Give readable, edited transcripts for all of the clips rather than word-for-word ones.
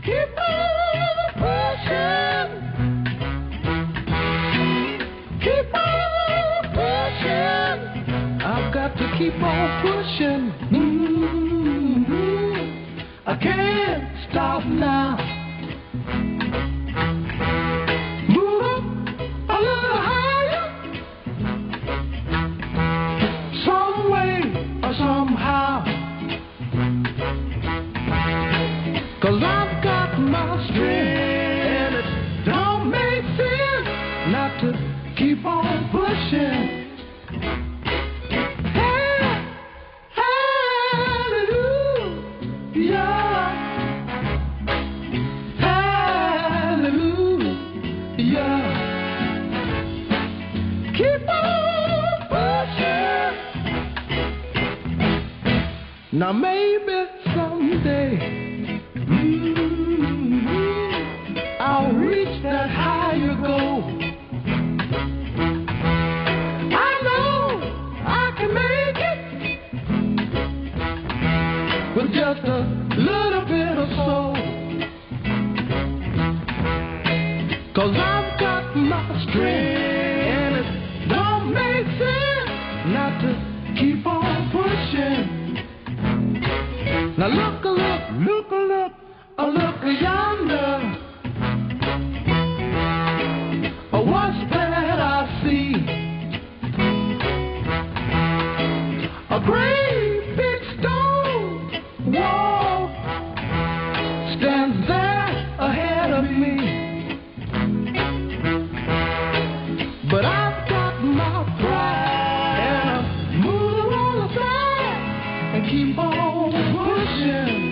Keep on pushing. Keep on pushing. I've got to keep on pushing. I can't stop now. Move up a little higher. Some way or somehow. 'Cause I've got my strength, and it don't make sense not to keep on pushing. Now maybe someday I'll reach that higher goal. I know I can make it with just a little bit of soul. 'Cause I've got my strength, and it don't make sense not to keep on pushing. Now look yonder. What's that I see? A great big stone wall stands there ahead of me. But I've got my pride, and I'm moving on the side and keep on pushing.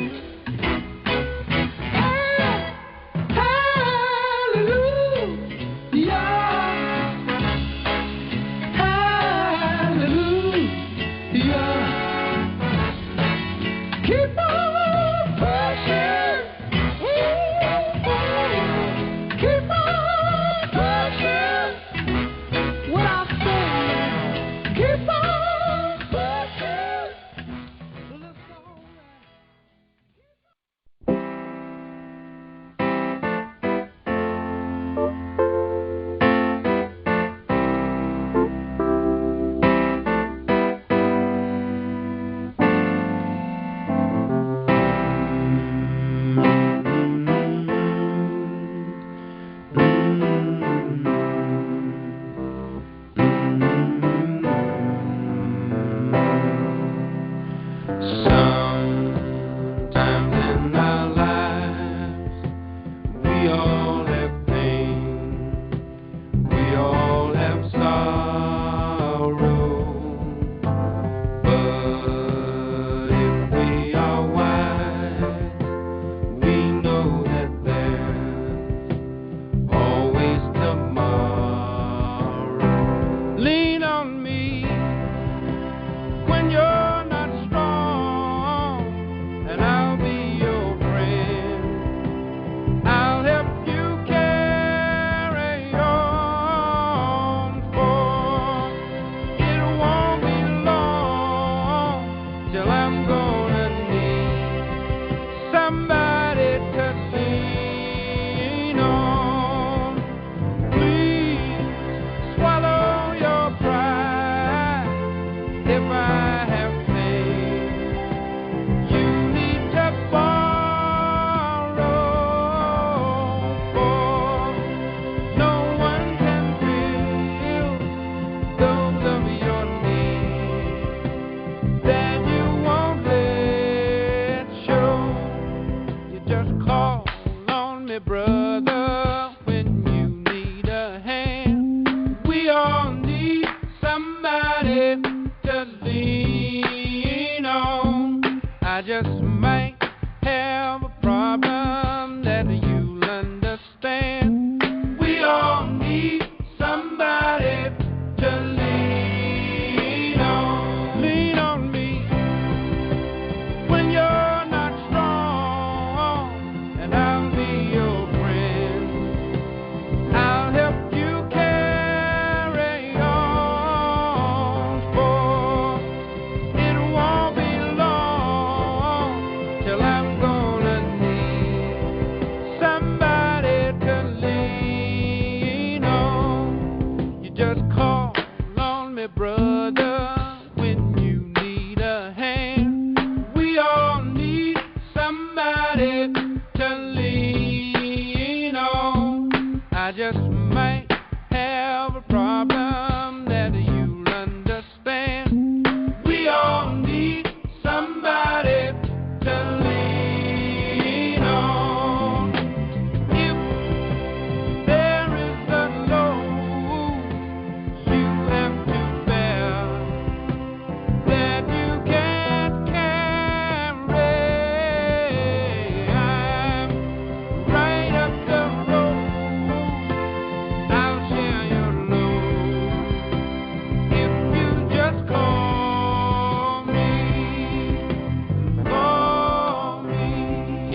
Till I'm gonna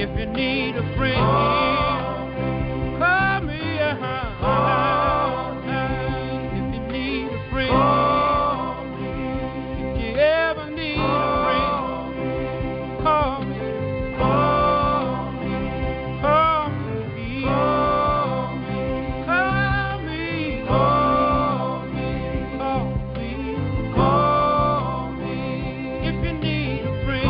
If you need a friend, call me. If you need a friend, if you ever need a friend, call me. Call me. Call me. Call me. Call me. Call me. Call me. If you need a friend.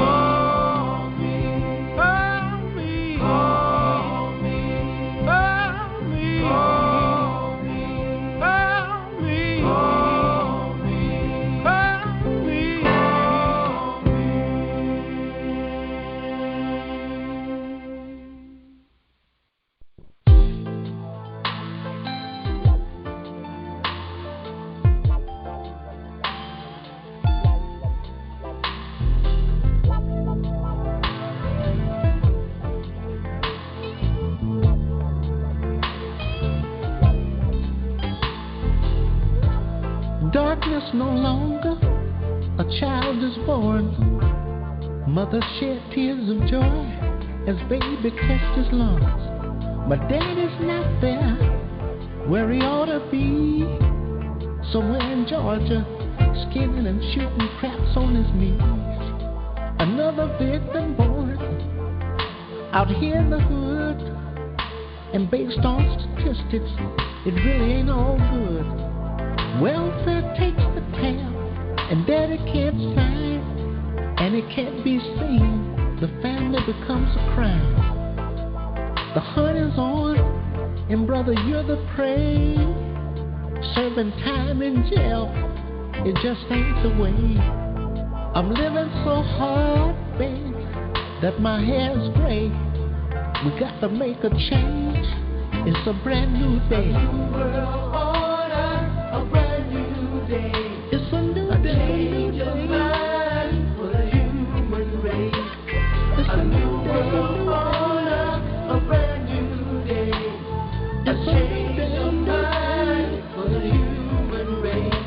Darkness no longer, a child is born. Mother shed tears of joy as baby kissed his lungs. But daddy's not there where he ought to be. Somewhere in Georgia, skinning and shooting craps on his knees. Another victim born out here in the hood. And based on statistics, it really ain't all good. Welfare takes the tab, and daddy can't sign, and it can't be seen. The family becomes a crime. The hunt is on, and brother, you're the prey. Serving time in jail, it just ain't the way. I'm living so hard, babe, that my hair's gray. We got to make a change. It's a brand new day. A new world order, a brand new day. It's a new day. Change of mind for the human race. It's a new world order, a brand new day. A change of mind for the human race.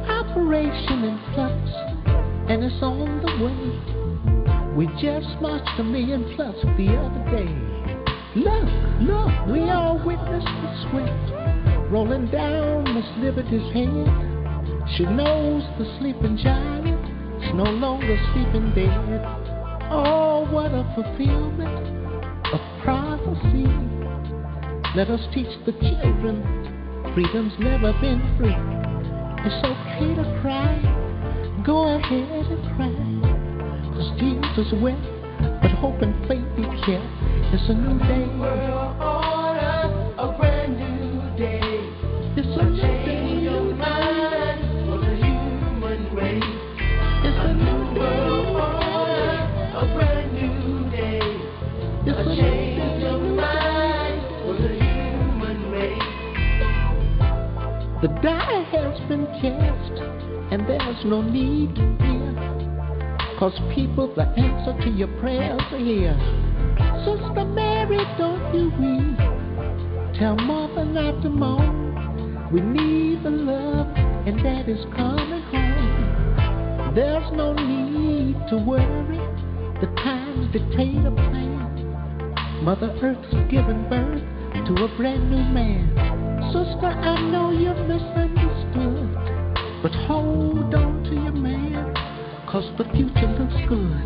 Operation in flux, and it's on the way. We just marched 1 million plus the other day. Look, we all witnessed the swift rolling down Miss Liberty's head. She knows the sleeping giant is no longer sleeping dead. Oh, what a fulfillment of prophecy. Let us teach the children freedom's never been free. It's okay to cry, go ahead and cry. 'Cause Jesus wept, but hope and faith he kept. It's a new day. World order, a brand new day. It's a change of mind for the human race. It's a new world order, a brand new day. It's a change of mind for the human race. The die has been cast, and there's no need to fear. 'Cause people, the answer to your prayers are here. Sister Mary, don't you weep. Tell mother not to moan. We need the love, and that is coming home. There's no need to worry. The times dictate a plan. Mother Earth's given birth to a brand new man. Sister, I know you're misunderstood, but hold on to your man. 'Cause the future looks good.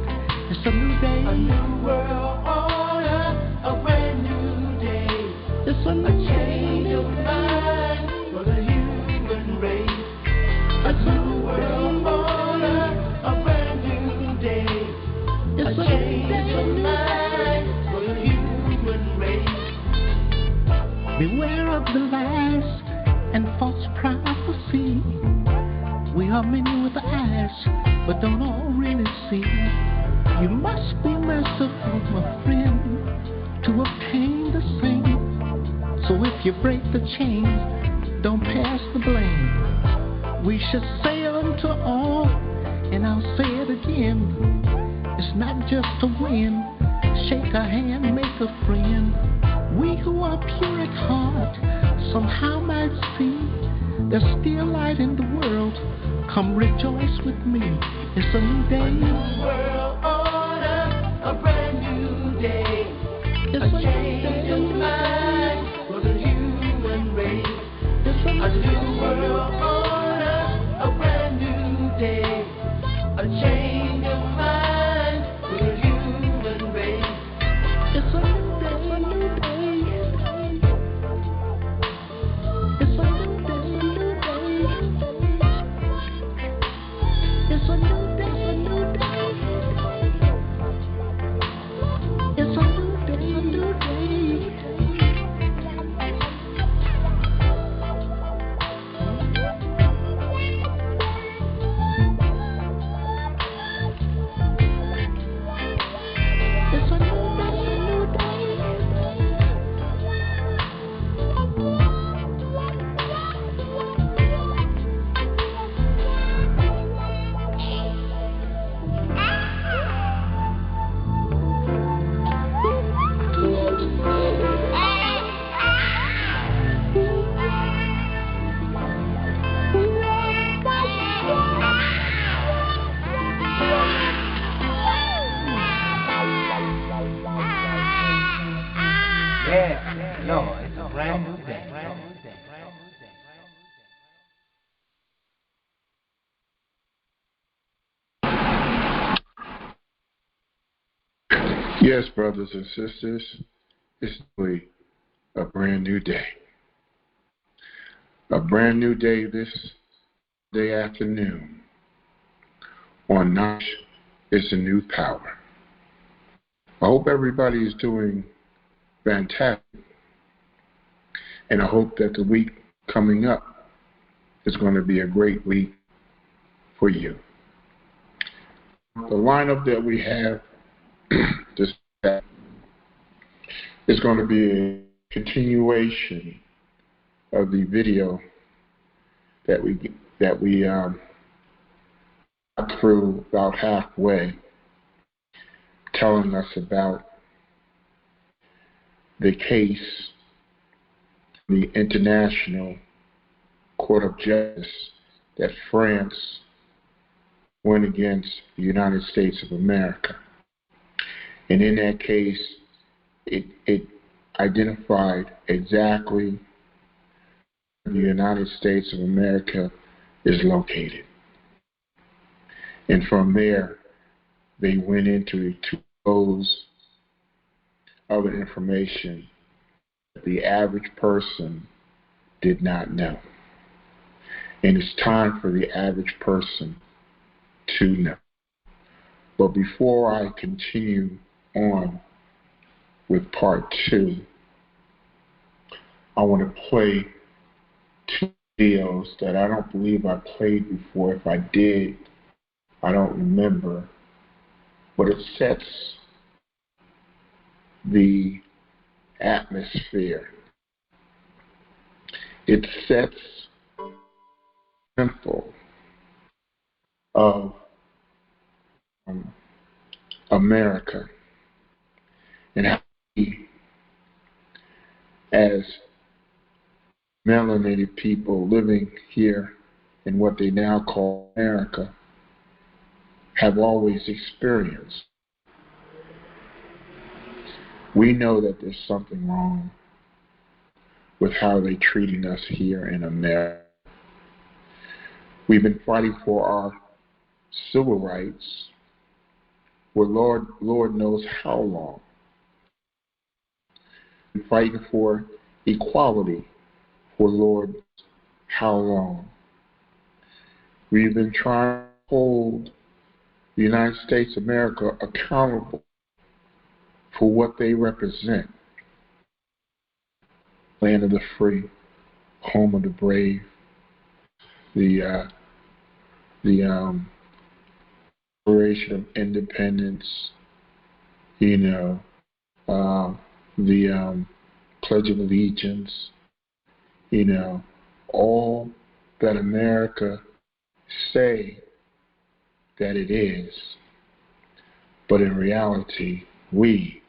It's a new day. A new world order, a brand new day. It's a new change of mind for the human race. It's a new world order, a brand new day. It's a change of mind for the human race. Beware of the lies and false prophecy. We are many with eyes, but don't all really see. You must be merciful, my friend, to obtain the same. So if you break the chain, don't pass the blame. We should say unto all, and I'll say it again, it's not just to win. Shake a hand, make a friend. We who are pure at heart somehow might see there's still light in the world. Come rejoice with me. It's a new day. A new world order, a brand new Yes, brothers and sisters, it's really a brand new day. A brand new day this day afternoon. On Nosh is a new power. I hope everybody is doing fantastic. And I hope that the week coming up is going to be a great week for you. The lineup that we have this is going to be a continuation of the video that we got through about halfway, telling us about the case, the International Court of Justice that France went against the United States of America. And in that case, it identified exactly where the United States of America is located. And from there, they went into to expose other information that the average person did not know. And it's time for the average person to know. But before I continue on with part 2, I want to play 2 videos that I don't believe I played before. If I did, I don't remember. But it sets the atmosphere. It sets simple of America and how we, as melanated people living here in what they now call America, have always experienced. We know that there's something wrong with how they're treating us here in America. We've been fighting for our civil rights for Lord knows how long. We've been fighting for equality for Lord how long. We've been trying to hold the United States of America accountable for what they represent. Land of the free, home of the brave, the Declaration of Independence, the Pledge of Allegiance, all that America say that it is. But in reality, we,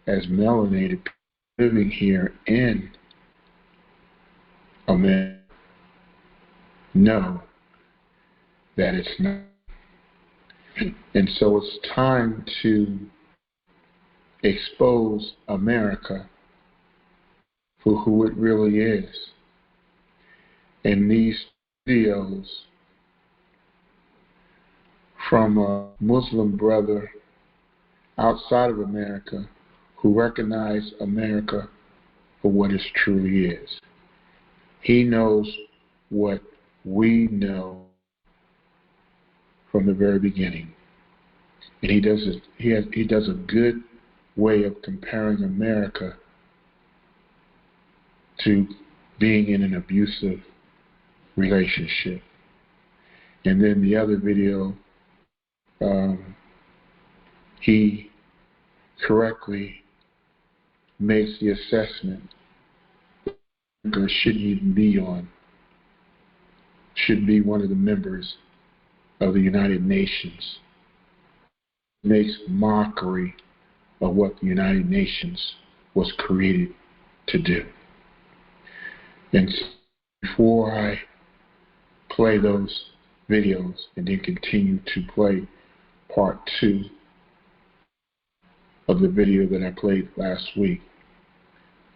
as melanated people living here in America, know that it's not. And so it's time to expose America for who it really is. And these videos from a Muslim brother outside of America who recognize America for what it truly is. He knows what we know from the very beginning. And he does a good way of comparing America to being in an abusive relationship. And then the other video, he correctly makes the assessment that America shouldn't even be on, should be one of the members of the United Nations. Makes mockery of what the United Nations was created to do. And so before I play those videos and then continue to play part 2 of the video that I played last week,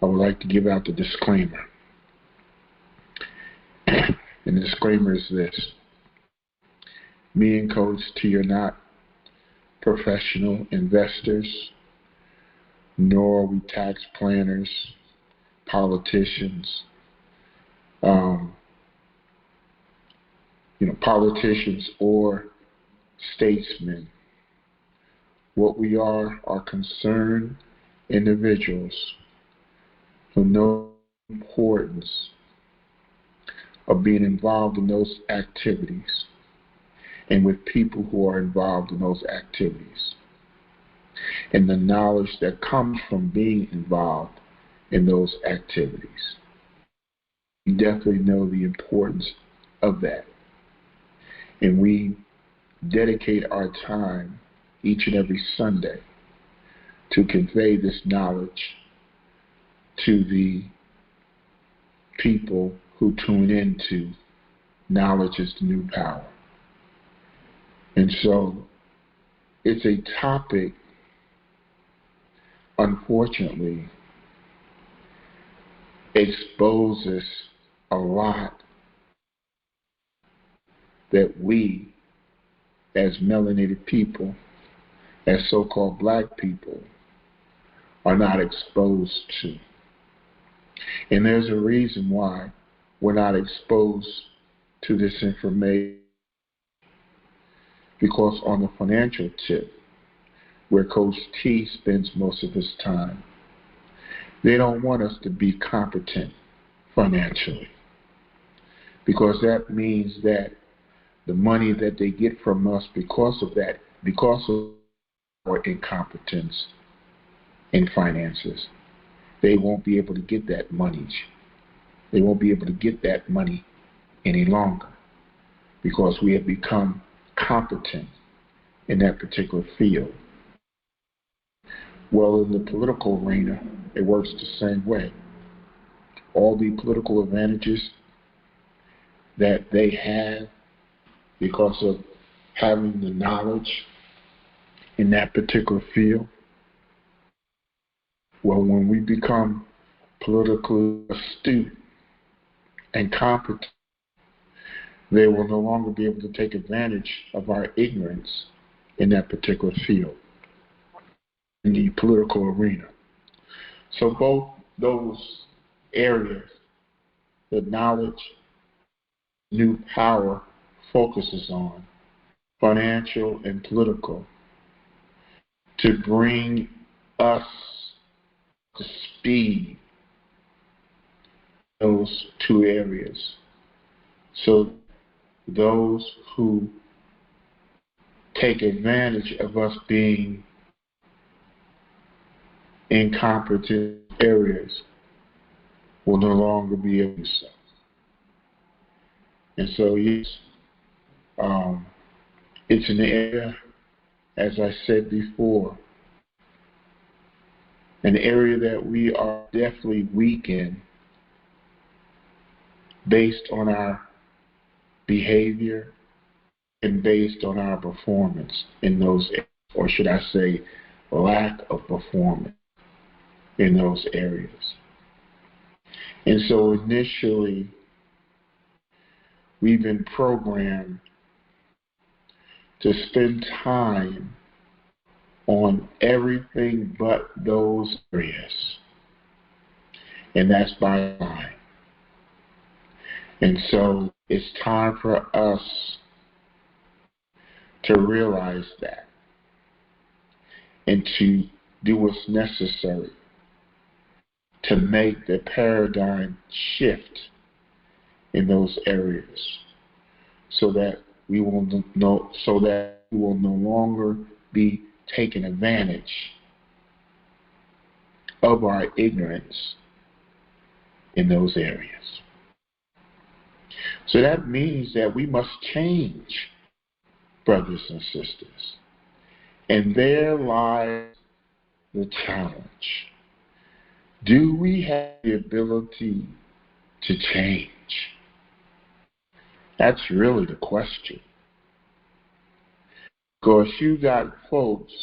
I would like to give out the disclaimer. And the disclaimer is this. Me and Coach T are not professional investors, nor are we tax planners, politicians, politicians or statesmen. What we are concerned individuals who know the importance of being involved in those activities and with people who are involved in those activities, and the knowledge that comes from being involved in those activities. We definitely know the importance of that. And we dedicate our time each and every Sunday to convey this knowledge to the people who tune into Knowledge is the New Power. And so it's a topic, unfortunately, exposes a lot that we, as melanated people, as so-called black people, are not exposed to. And there's a reason why we're not exposed to this information. Because on the financial tip, where Coach T spends most of his time, they don't want us to be competent financially. Because that means that the money that they get from us because of our incompetence in finances, they won't be able to get that money. They won't be able to get that money any longer because we have become competent in that particular field. Well, in the political arena, it works the same way. All the political advantages that they have because of having the knowledge in that particular field, well, when we become politically astute and competent, they will no longer be able to take advantage of our ignorance in that particular field, in the political arena. So both those areas, the knowledge, new power focuses on, financial and political, to bring us to speed those two areas. So those who take advantage of us being in competent areas will no longer be able to do so. And so, yes, it's an area, as I said before, an area that we are definitely weak in based on our behavior and based on our performance in those, or should I say, lack of performance in those areas. And so initially, we've been programmed to spend time on everything but those areas. And that's by design. And so it's time for us to realize that and to do what's necessary to make the paradigm shift in those areas so that we will no longer be taking advantage of our ignorance in those areas. So that means that we must change, brothers and sisters. And there lies the challenge. Do we have the ability to change? That's really the question. Because you got folks,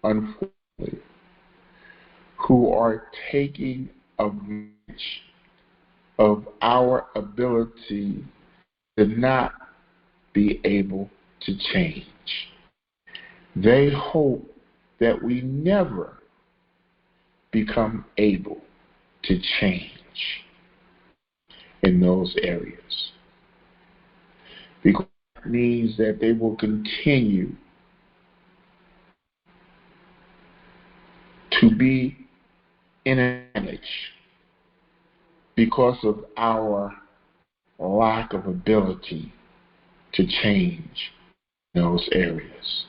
unfortunately, who are taking advantage of our ability to not be able to change. They hope that we never become able to change in those areas. Because it means that they will continue to be in advantage because of our lack of ability to change those areas.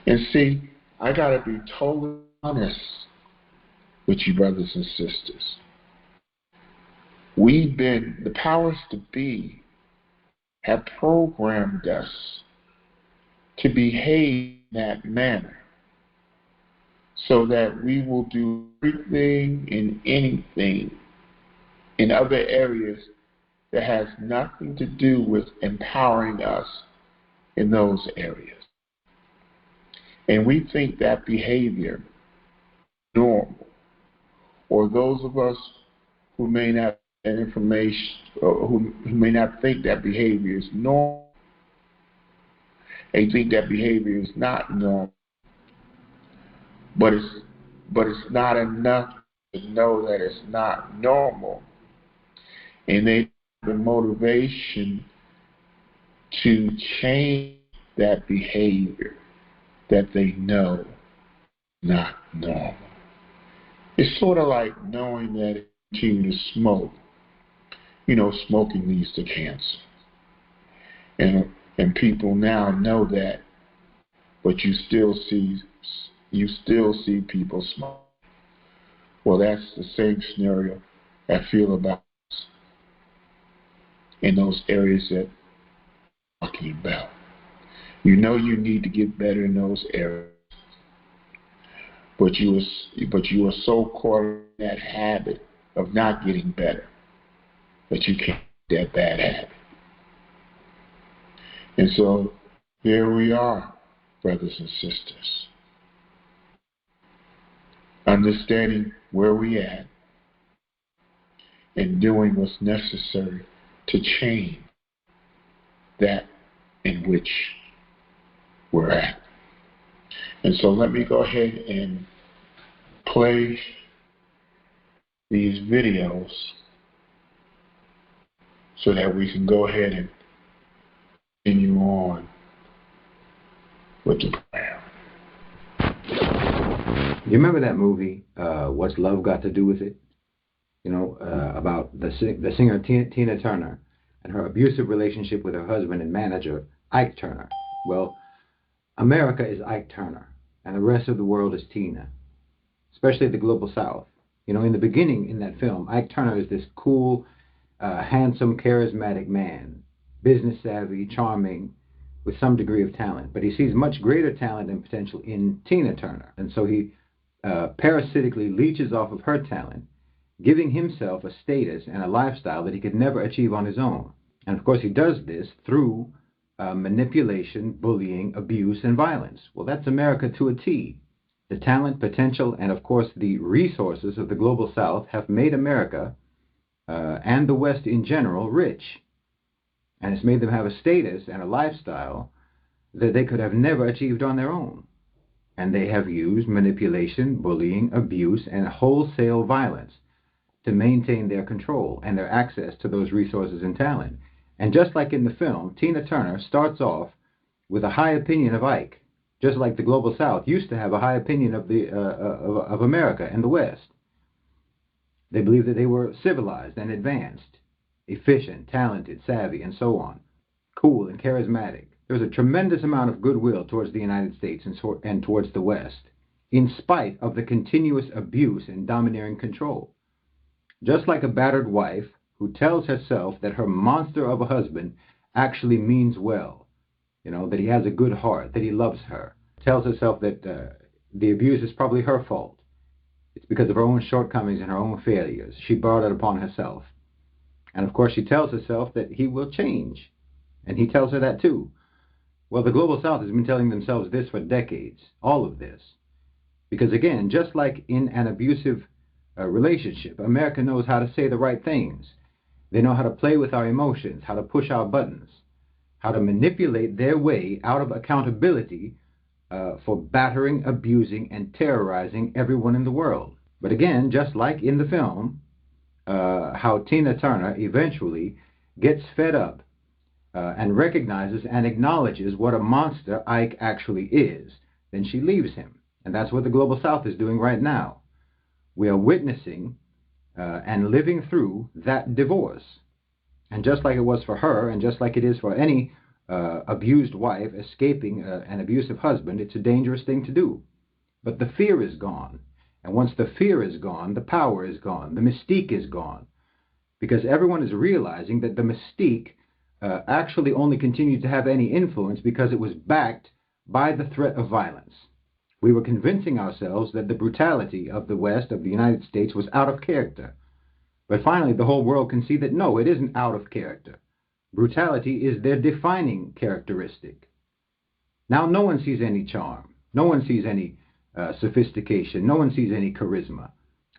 And see, I got to be totally honest with you, brothers and sisters. The powers to be have programmed us to behave in that manner so that we will do everything and anything in other areas that has nothing to do with empowering us in those areas. And we think that behavior is normal. Or those of us who may not have information, or who may not think that behavior is normal, they think that behavior is not normal. But it's not enough to know that it's not normal. And they have the motivation to change that behavior that they know is not normal. It's sort of like knowing that if you continue to smoke, smoking leads to cancer. And people now know that, but you still see people smoke. Well, that's the same scenario I feel about in those areas that I'm talking about. You know you need to get better in those areas, but you are so caught in that habit of not getting better that you can't get that bad habit. And so there we are, brothers and sisters, understanding where we at and doing what's necessary to change that in which we're at. And so let me go ahead and play these videos so that we can go ahead and continue on with the program. You remember that movie, What's Love Got to Do with It? About the singer Tina Turner and her abusive relationship with her husband and manager, Ike Turner. Well, America is Ike Turner, and the rest of the world is Tina, especially the global South. In the beginning in that film, Ike Turner is this cool, handsome, charismatic man, business savvy, charming, with some degree of talent. But he sees much greater talent and potential in Tina Turner, and so he parasitically leeches off of her talent, giving himself a status and a lifestyle that he could never achieve on his own. And of course he does this through manipulation, bullying, abuse, and violence. Well, that's America to a T. The talent, potential, and of course the resources of the global South have made America and the West in general rich. And it's made them have a status and a lifestyle that they could have never achieved on their own. And they have used manipulation, bullying, abuse, and wholesale violence to maintain their control and their access to those resources and talent. And just like in the film, Tina Turner starts off with a high opinion of Ike, just like the global South used to have a high opinion of of America and the West. They believed that they were civilized and advanced, efficient, talented, savvy, and so on, cool and charismatic. There was a tremendous amount of goodwill towards the United States and towards the West, in spite of the continuous abuse and domineering control. Just like a battered wife who tells herself that her monster of a husband actually means well, that he has a good heart, that he loves her, tells herself that the abuse is probably her fault. It's because of her own shortcomings and her own failures. She brought it upon herself. And of course she tells herself that he will change. And he tells her that too. Well, the global South has been telling themselves this for decades, all of this. Because again, just like in an abusive relationship, America knows how to say the right things. They know how to play with our emotions, how to push our buttons, how to manipulate their way out of accountability for battering, abusing, and terrorizing everyone in the world. But again, just like in the film, how Tina Turner eventually gets fed up and recognizes and acknowledges what a monster Ike actually is, then she leaves him. And that's what the Global South is doing right now. We are witnessing and living through that divorce. And just like it was for her, and just like it is for any abused wife escaping an abusive husband, it's a dangerous thing to do. But the fear is gone. And once the fear is gone, the power is gone, the mystique is gone. Because everyone is realizing that the mystique actually only continued to have any influence because it was backed by the threat of violence. We were convincing ourselves that the brutality of the West, of the United States, was out of character. But finally, the whole world can see that no, it isn't out of character. Brutality is their defining characteristic. Now no one sees any charm. No one sees any sophistication. No one sees any charisma.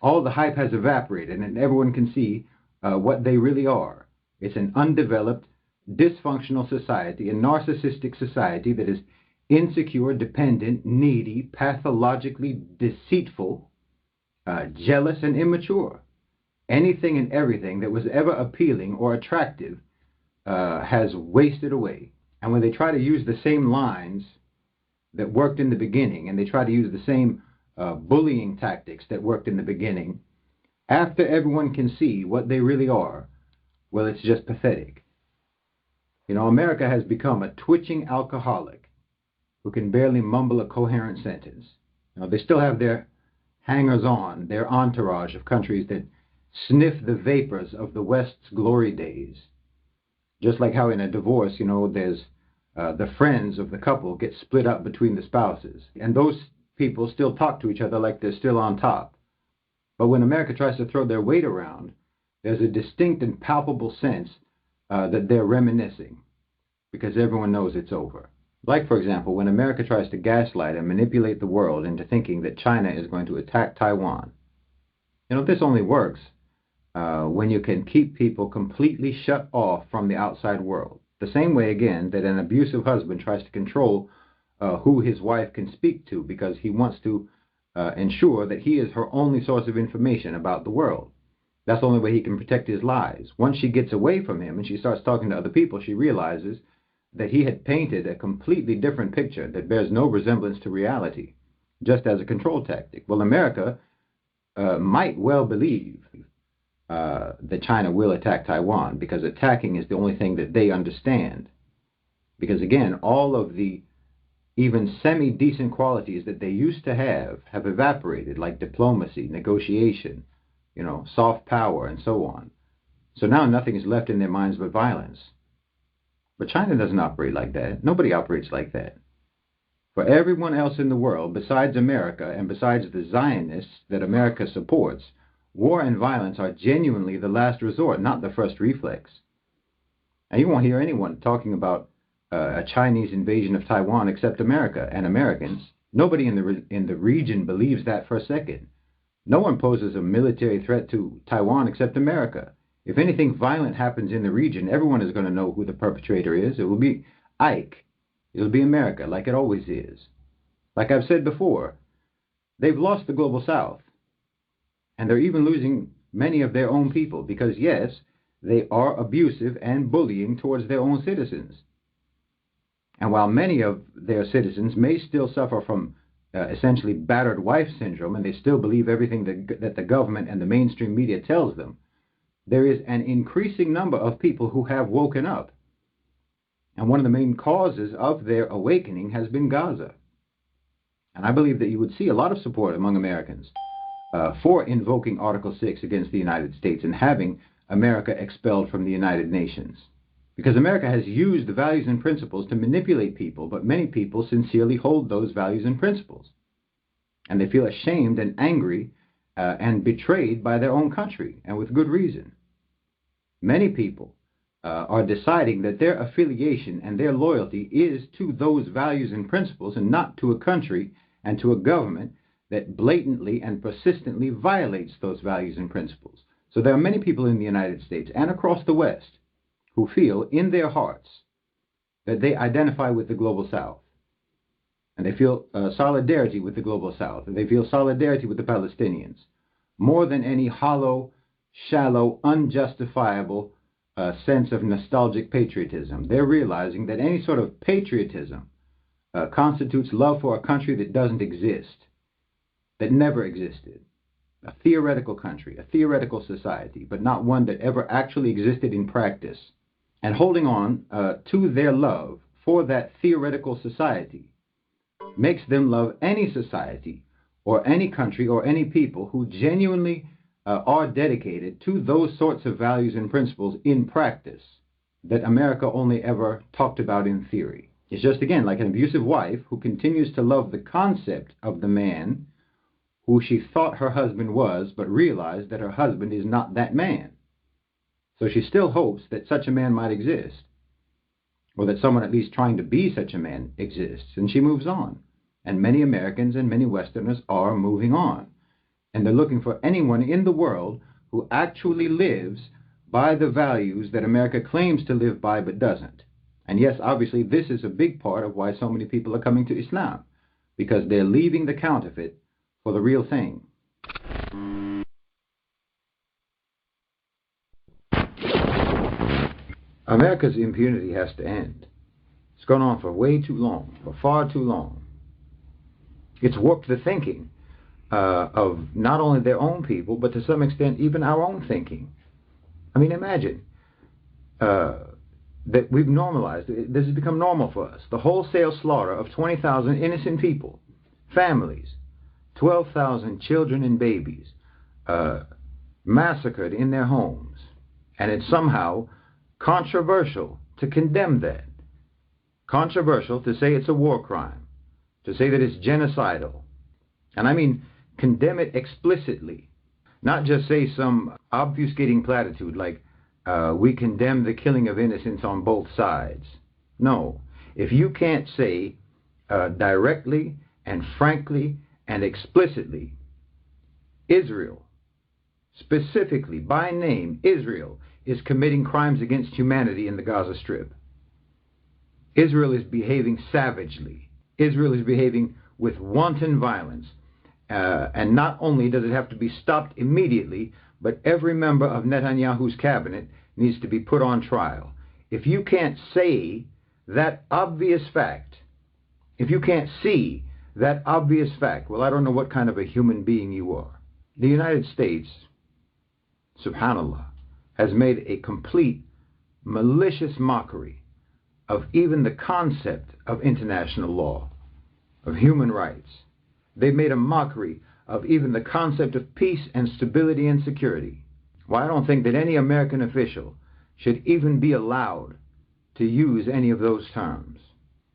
All the hype has evaporated, and everyone can see what they really are. It's an undeveloped, dysfunctional society, a narcissistic society that is insecure, dependent, needy, pathologically deceitful, jealous, and immature. Anything and everything that was ever appealing or attractive has wasted away. And when they try to use the same lines that worked in the beginning, and they try to use the same bullying tactics that worked in the beginning, after everyone can see what they really are, well, it's just pathetic. You know, America has become a twitching alcoholic who can barely mumble a coherent sentence. Now, they still have their hangers-on, their entourage of countries that sniff the vapors of the West's glory days. Just like how in a divorce, you know, there's the friends of the couple get split up between the spouses. And those people still talk to each other like they're still on top. But when America tries to throw their weight around, there's a distinct and palpable sense that they're reminiscing, because everyone knows it's over. Like, for example, when America tries to gaslight and manipulate the world into thinking that China is going to attack Taiwan. You know, this only works when you can keep people completely shut off from the outside world. The same way, again, that an abusive husband tries to control who his wife can speak to because he wants to ensure that he is her only source of information about the world. That's the only way he can protect his lies. Once she gets away from him and she starts talking to other people, she realizes that he had painted a completely different picture that bears no resemblance to reality, just as a control tactic. Well, America might well believe that China will attack Taiwan, because attacking is the only thing that they understand. Because again, all of the even semi-decent qualities that they used to have evaporated, like diplomacy, negotiation, you know, soft power, and so on. So now nothing is left in their minds but violence. But China doesn't operate like that. Nobody operates like that. For everyone else in the world, besides America and besides the Zionists that America supports, war and violence are genuinely the last resort, not the first reflex. And you won't hear anyone talking about a Chinese invasion of Taiwan except America and Americans. Nobody in the region believes that for a second. No one poses a military threat to Taiwan except America. If anything violent happens in the region, everyone is going to know who the perpetrator is. It will be Ike. It will be America, like it always is. Like I've said before, they've lost the Global South. And they're even losing many of their own people because, yes, they are abusive and bullying towards their own citizens. And while many of their citizens may still suffer from essentially battered wife syndrome, and they still believe everything that the government and the mainstream media tells them, there is an increasing number of people who have woken up. And one of the main causes of their awakening has been Gaza. And I believe that you would see a lot of support among Americans for invoking Article 6 against the United States and having America expelled from the United Nations. Because America has used the values and principles to manipulate people, but many people sincerely hold those values and principles. And they feel ashamed and angry and betrayed by their own country, and with good reason. Many people are deciding that their affiliation and their loyalty is to those values and principles and not to a country and to a government that blatantly and persistently violates those values and principles. So there are many people in the United States and across the West who feel in their hearts that they identify with the Global South. And they feel solidarity with the global South. And they feel solidarity with the Palestinians. More than any hollow, shallow, unjustifiable sense of nostalgic patriotism. They're realizing that any sort of patriotism constitutes love for a country that doesn't exist, that never existed. A theoretical country, a theoretical society, but not one that ever actually existed in practice. And holding on to their love for that theoretical society makes them love any society or any country or any people who genuinely are dedicated to those sorts of values and principles in practice that America only ever talked about in theory. It's just, again, like an abusive wife who continues to love the concept of the man who she thought her husband was, but realized that her husband is not that man. So she still hopes that such a man might exist, or that someone at least trying to be such a man exists, and she moves on. And many Americans and many Westerners are moving on. And they're looking for anyone in the world who actually lives by the values that America claims to live by but doesn't. And yes, obviously, this is a big part of why so many people are coming to Islam, because they're leaving the counterfeit for the real thing. America's impunity has to end. It's gone on for way too long, for far too long. It's warped the thinking of not only their own people, but to some extent even our own thinking. I mean, imagine that we've normalized, this has become normal for us, the wholesale slaughter of 20,000 innocent people, families, 12,000 children and babies massacred in their homes. And it's somehow controversial to condemn that. Controversial to say it's a war crime, to say that it's genocidal. And I mean, condemn it explicitly, not just say some obfuscating platitude like, we condemn the killing of innocents on both sides. No, if you can't say directly and frankly and explicitly, Israel, specifically by name, Israel is committing crimes against humanity in the Gaza Strip. Israel is behaving savagely. Israel is behaving with wanton violence. And not only does it have to be stopped immediately, but every member of Netanyahu's cabinet needs to be put on trial. If you can't say that obvious fact, if you can't see that obvious fact, well, I don't know what kind of a human being you are. The United States, subhanallah, has made a complete malicious mockery of even the concept of international law, of human rights. They've made a mockery of even the concept of peace and stability and security. Well, I don't think that any American official should even be allowed to use any of those terms.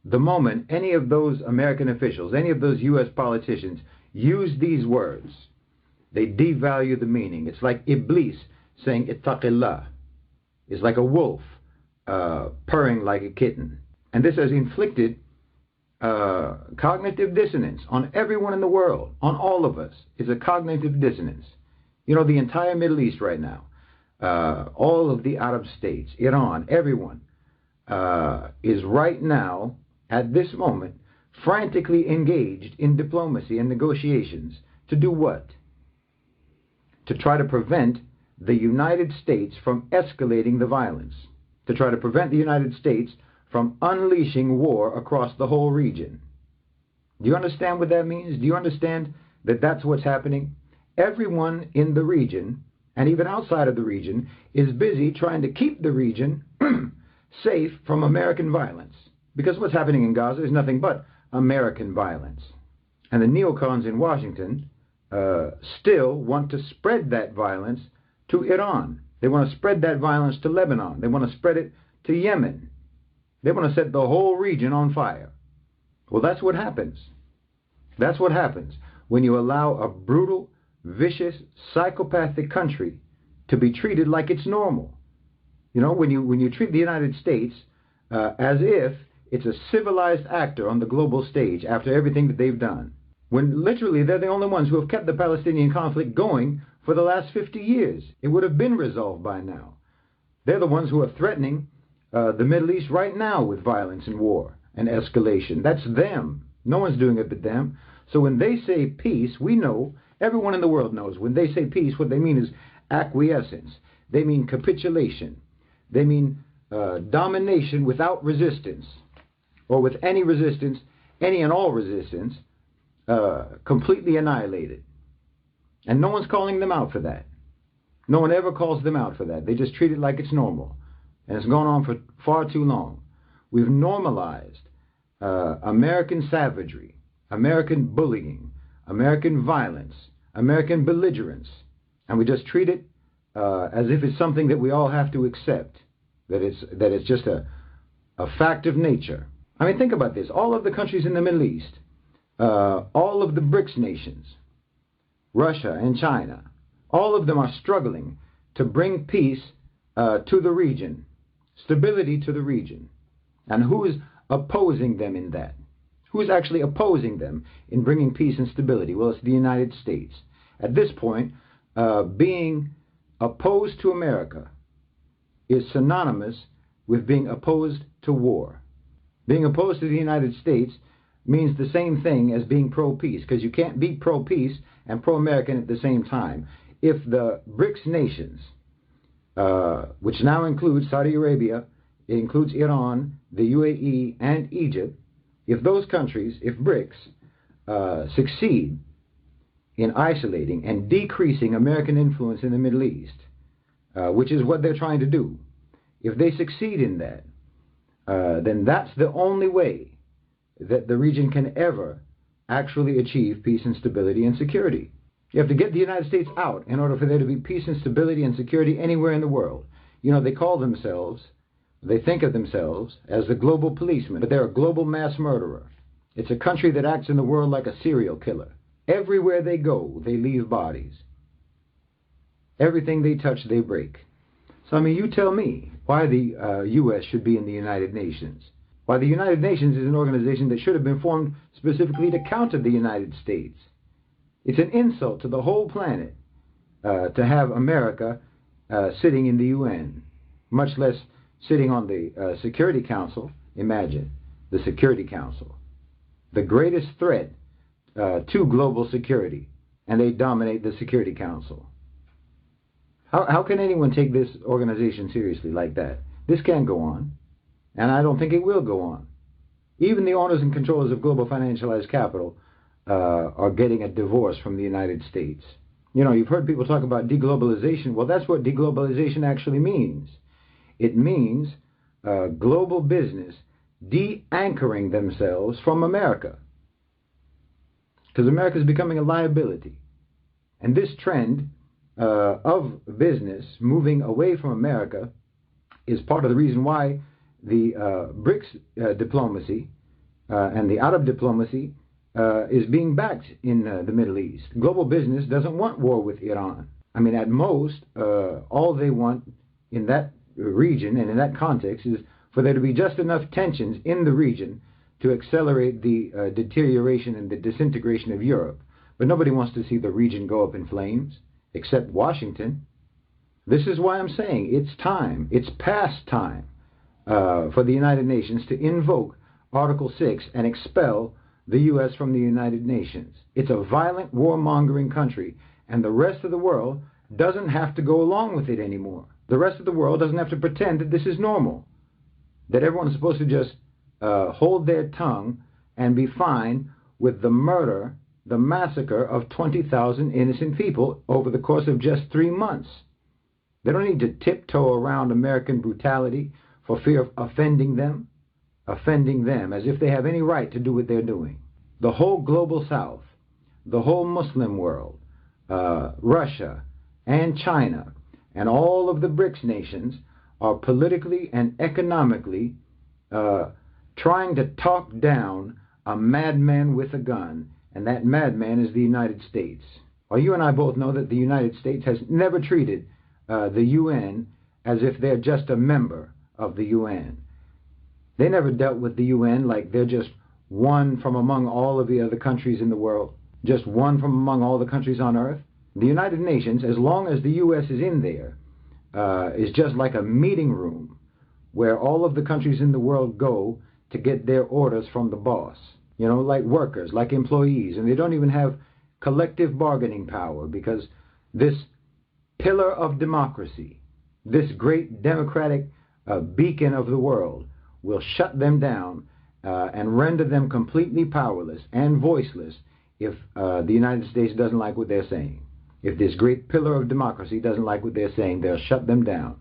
The moment any of those American officials, any of those U.S. politicians use these words, they devalue the meaning. It's like Iblis saying ittaqillah. It's like a wolf purring like a kitten. And this has inflicted cognitive dissonance on everyone in the world, on all of us. It's a cognitive dissonance. You know, the entire Middle East right now, all of the Arab states, Iran, everyone is right now, at this moment, frantically engaged in diplomacy and negotiations. To do what? To try to prevent the United States from escalating the violence. To try to prevent the United States from unleashing war across the whole region. Do you understand what that means? Do you understand that that's what's happening? Everyone in the region, and even outside of the region, is busy trying to keep the region safe from American violence. Because what's happening in Gaza is nothing but American violence. And the neocons in Washington still want to spread that violence to Iran. They want to spread that violence to Lebanon. They want to spread it to Yemen. They want to set the whole region on fire. Well, that's what happens. That's what happens when you allow a brutal, vicious, psychopathic country to be treated like it's normal. You know, when you treat the United States as if it's a civilized actor on the global stage after everything that they've done, when literally they're the only ones who have kept the Palestinian conflict going for the last 50 years. It would have been resolved by now. They're the ones who are threatening the Middle East right now with violence and war and escalation. That's them. No one's doing it but them. So when they say peace, we know, everyone in the world knows, when they say peace, what they mean is acquiescence. They mean capitulation. They mean domination without resistance, or with any resistance, any and all resistance, completely annihilated. And no one's calling them out for that. No one ever calls them out for that. They just treat it like it's normal. And it's gone on for far too long. We've normalized American savagery, American bullying, American violence, American belligerence. And we just treat it as if it's something that we all have to accept, that it's just a fact of nature. I mean, think about this. All of the countries in the Middle East, all of the BRICS nations, Russia and China, all of them are struggling to bring peace to the region, stability to the region. And who is opposing them in that? Who is actually opposing them in bringing peace and stability? Well, it's the United States. At this point, being opposed to America is synonymous with being opposed to war. Being opposed to the United States means the same thing as being pro-peace, because you can't be pro-peace and pro-American at the same time. If the BRICS nations, which now includes Saudi Arabia, it includes Iran, the UAE, and Egypt, if those countries, if BRICS, succeed in isolating and decreasing American influence in the Middle East, which is what they're trying to do, if they succeed in that, then that's the only way that the region can ever actually achieve peace and stability and security. You have to get the United States out in order for there to be peace and stability and security anywhere in the world. You know, they call themselves, they think of themselves as the global policeman, but they're a global mass murderer. It's a country that acts in the world like a serial killer. Everywhere they go, they leave bodies. Everything they touch, they break. So, I mean, you tell me why the U.S. should be in the United Nations. Why the United Nations is an organization that should have been formed specifically to counter the United States. It's an insult to the whole planet to have America sitting in the UN, much less sitting on the Security Council. Imagine, the Security Council. The greatest threat to global security, and they dominate the Security Council. How can anyone take this organization seriously like that? This can't go on, and I don't think it will go on. Even the owners and controllers of global financialized capital are getting a divorce from the United States. You know, you've heard people talk about deglobalization. Well, that's what deglobalization actually means. It means global business de-anchoring themselves from America, because America is becoming a liability. And this trend of business moving away from America is part of the reason why the BRICS diplomacy and the Arab diplomacy is being backed in the Middle East. Global business doesn't want war with Iran. I mean, at most, all they want in that region and in that context is for there to be just enough tensions in the region to accelerate the deterioration and the disintegration of Europe. But nobody wants to see the region go up in flames, except Washington. This is why I'm saying it's time, it's past time for the United Nations to invoke Article 6 and expel the U.S. from the United Nations. It's a violent, warmongering country, and the rest of the world doesn't have to go along with it anymore. The rest of the world doesn't have to pretend that this is normal, that everyone is supposed to just hold their tongue and be fine with the murder, the massacre of 20,000 innocent people over the course of just 3 months. They don't need to tiptoe around American brutality for fear of offending them as if they have any right to do what they're doing. The whole global South, the whole Muslim world, Russia and China, and all of the BRICS nations are politically and economically trying to talk down a madman with a gun, and that madman is the United States. Well, you and I both know that the United States has never treated the UN as if they're just a member of the UN. They never dealt with the UN like they're just one from among all of the other countries in the world, just one from among all the countries on earth. The United Nations, as long as the U.S. is in there, is just like a meeting room where all of the countries in the world go to get their orders from the boss. like workers, like employees, and they don't even have collective bargaining power, because this pillar of democracy, this great democratic beacon of the world, will shut them down and render them completely powerless and voiceless if the United States doesn't like what they're saying. If this great pillar of democracy doesn't like what they're saying, they'll shut them down.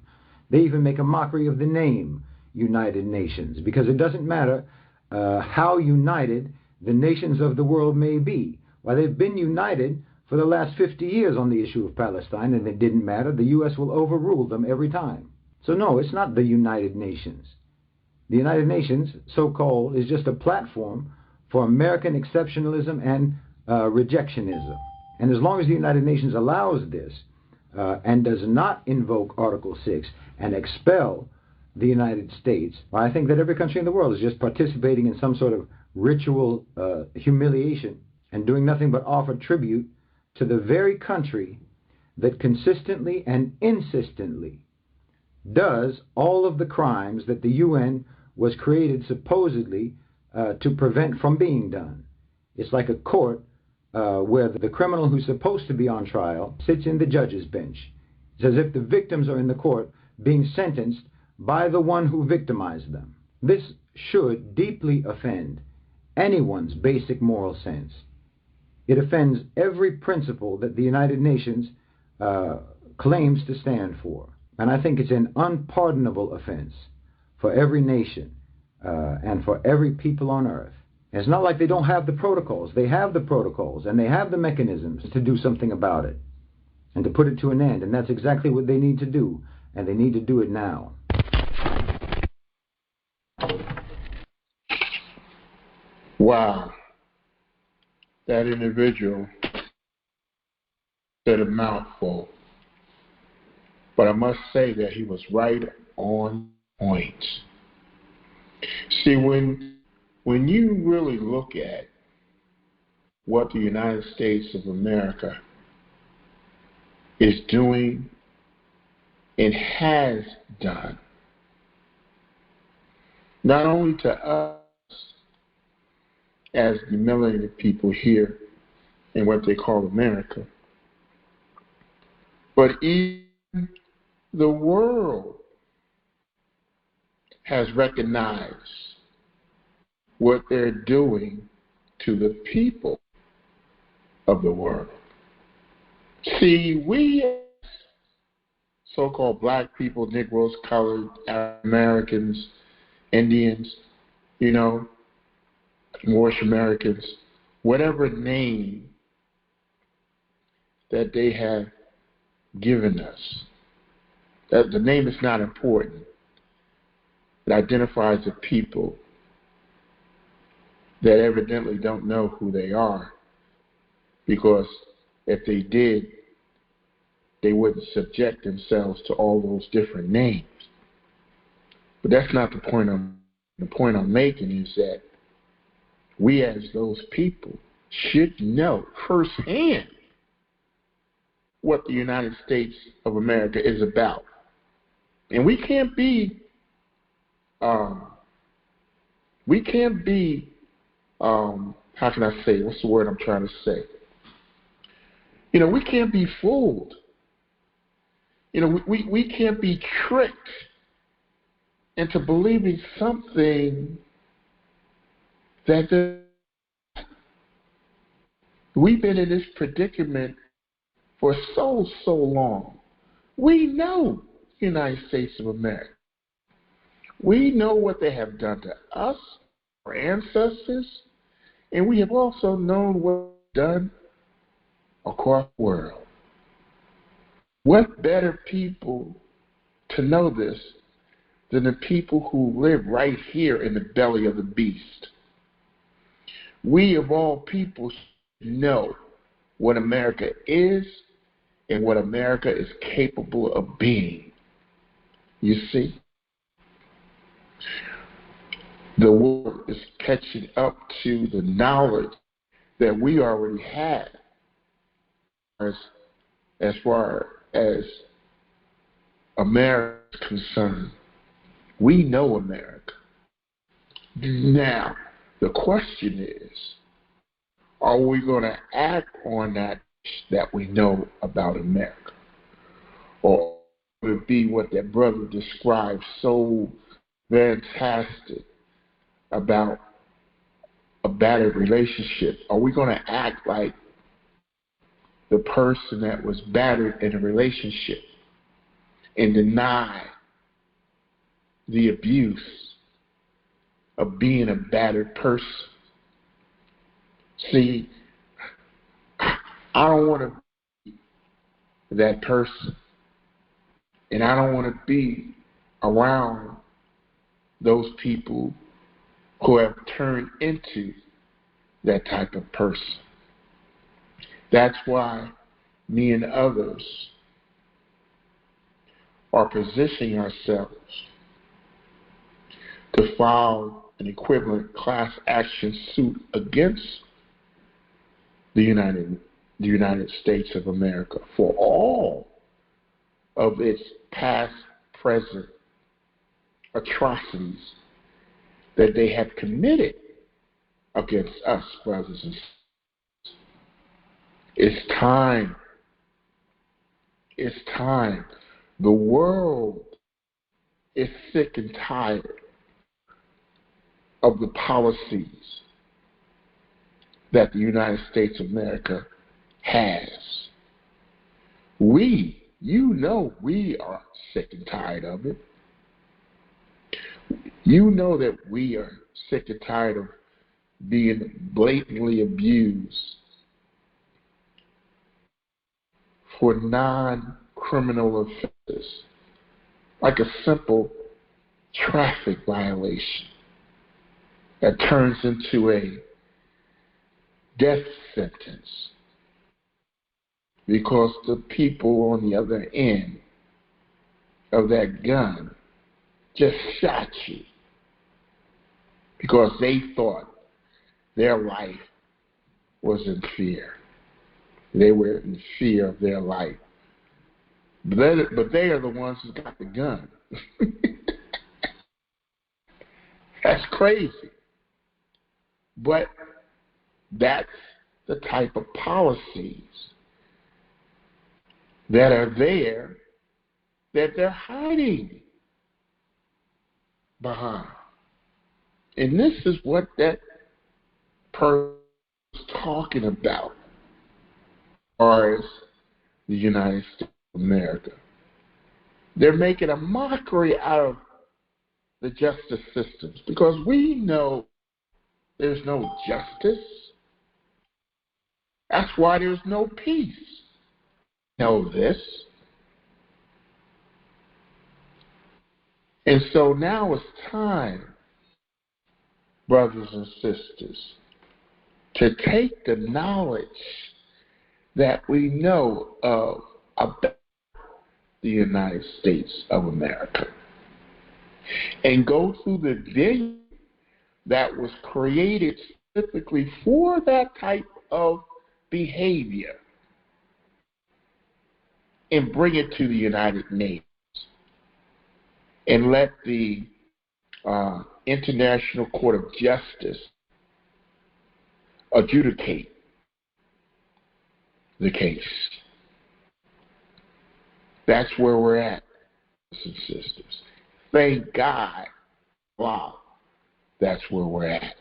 They even make a mockery of the name United Nations, because it doesn't matter how united the nations of the world may be. While they've been united for the last 50 years on the issue of Palestine, and it didn't matter, the U.S. will overrule them every time. So no, it's not the United Nations. The United Nations, so-called, is just a platform for American exceptionalism and rejectionism. And as long as the United Nations allows this and does not invoke Article 6 and expel the United States, well, I think that every country in the world is just participating in some sort of ritual humiliation and doing nothing but offer tribute to the very country that consistently and insistently does all of the crimes that the UN was created supposedly to prevent from being done. It's like a court where the criminal who's supposed to be on trial sits in the judge's bench. It's as if the victims are in the court being sentenced by the one who victimized them. This should deeply offend anyone's basic moral sense. It offends every principle that the United Nations claims to stand for. And I think it's an unpardonable offense for every nation and for every people on earth. And it's not like they don't have the protocols. They have the protocols, and they have the mechanisms to do something about it and to put it to an end. And that's exactly what they need to do, and they need to do it now. Wow. That individual said a mouthful. But I must say that he was right on point. See, when you really look at what the United States of America is doing and has done, not only to us as the melanated people here in what they call America, but even the world has recognized what they're doing to the people of the world. See, we as so-called black people, Negroes, colored, Americans, Indians, Moorish Americans, whatever name that they have given us, that the name is not important. It identifies a people that evidently don't know who they are, because if they did, they wouldn't subject themselves to all those different names. But that's not the point I'm making is that we as those people should know firsthand what the United States of America is about. And we can't be how can I say, what's the word I'm trying to say? We can't be fooled. We can't be tricked into believing something that we've been in this predicament for so long. We know the United States of America. We know what they have done to us, our ancestors, and we have also known what they've done across the world. What better people to know this than the people who live right here in the belly of the beast? We of all people know what America is and what America is capable of being. You see? The world is catching up to the knowledge that we already had as far as America is concerned. We know America. Now, The question is, are we going to act on that we know about America? Or will it be what that brother described so fantastic about a battered relationship? Are we going to act like the person that was battered in a relationship and deny the abuse of being a battered person? See, I don't want to be that person, and I don't want to be around those people who have turned into that type of person. That's why me and others are positioning ourselves to file an equivalent class action suit against the United States of America for all of its past, present atrocities that they have committed against us, brothers and sisters. It's time. It's time. The world is sick and tired of the policies that the United States of America has. We are sick and tired of it. You know that we are sick and tired of being blatantly abused for non-criminal offenses, like a simple traffic violation that turns into a death sentence because the people on the other end of that gun just shot you because they thought their life was in fear. They were in fear of their life. But they are the ones who got the gun. That's crazy. But that's the type of policies that are there that they're hiding behind. And this is what that person is talking about, as far as the United States of America. They're making a mockery out of the justice systems because we know there's no justice. That's why there's no peace. Know this. And so now it's time, brothers and sisters, to take the knowledge that we know of about the United States of America and go through the video that was created specifically for that type of behavior and bring it to the United Nations and let the International Court of Justice adjudicate the case. That's where we're at, brothers and sisters. Thank God, wow, that's where we're at.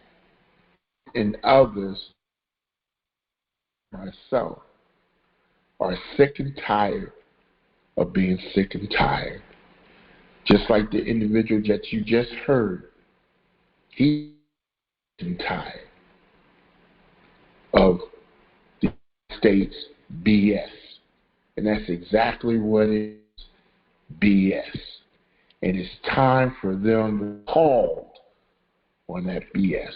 And others, myself, are sick and tired of being sick and tired. Just like the individual that you just heard, he's sick and tired of the States BS. And that's exactly what it is, BS. And it's time for them to call on that BS.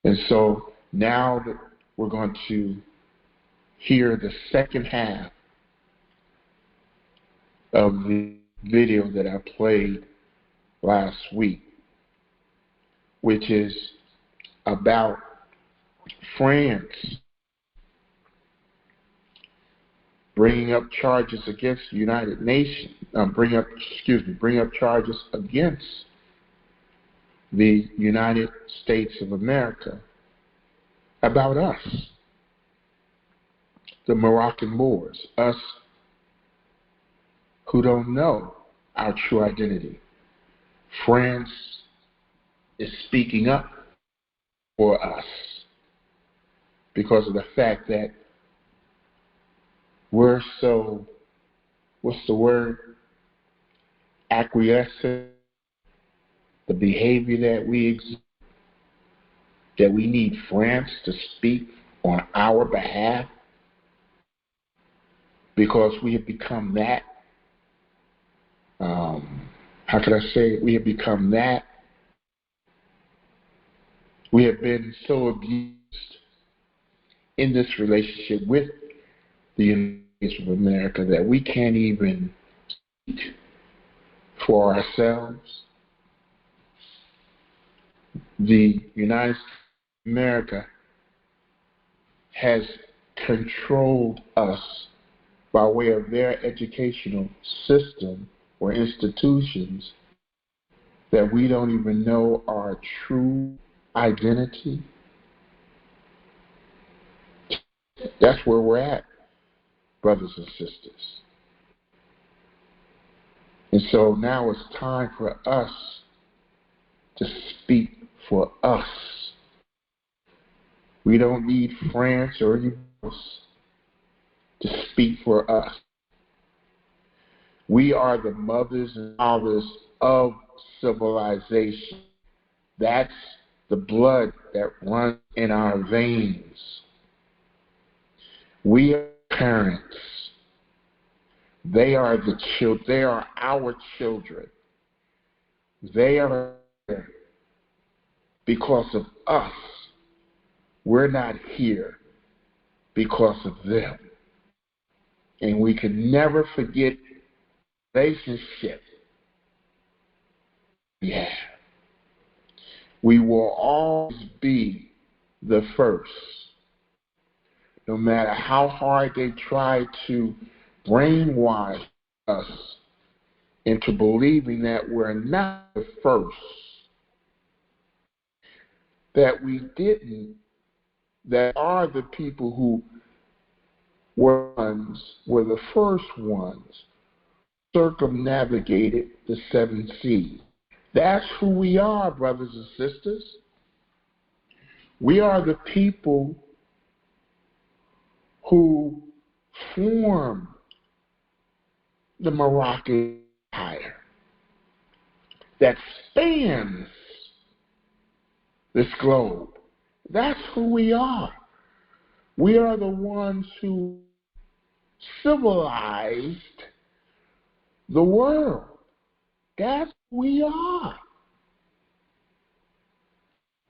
And so now that we're going to hear the second half of the video that I played last week, which is about France bringing up charges against the United Nations, bring up charges against the United States of America about us, the Moroccan Moors, us who don't know our true identity. France is speaking up for us because of the fact that we're so, what's the word? Acquiescent, the behavior that we exhibit, that we need France to speak on our behalf because we have become that, how could I say it? We have become that. We have been so abused in this relationship with the United States of America that we can't even speak for ourselves. The United States of America has controlled us by way of their educational system or institutions that we don't even know our true identity. That's where we're at, brothers and sisters. And so now it's time for us to speak for us. We don't need France or anyone else to speak for us. We are the mothers and fathers of civilization. That's the blood that runs in our veins. We are parents. They are the children. They are our children. They are here because of us. We're not here because of them. And we can never forget the relationship we have. We will always be the first. No matter how hard they try to brainwash us into believing that we're not the first, that we didn't, that are the people who were the first ones circumnavigated the 7 seas. That's who we are, brothers and sisters. We are the people who form the Moroccan Empire that spans this globe. That's who we are. We are the ones who civilized the world. That's who we are.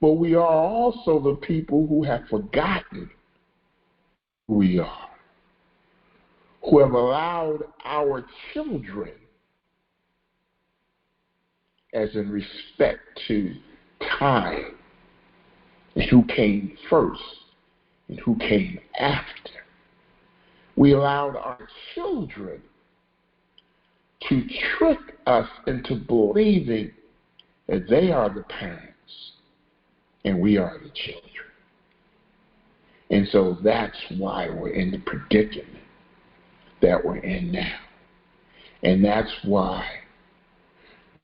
But we are also the people who have forgotten who we are, who have allowed our children, as in respect to time, and who came first and who came after. We allowed our children to trick us into believing that they are the parents and we are the children. And so that's why we're in the predicament that we're in now. And that's why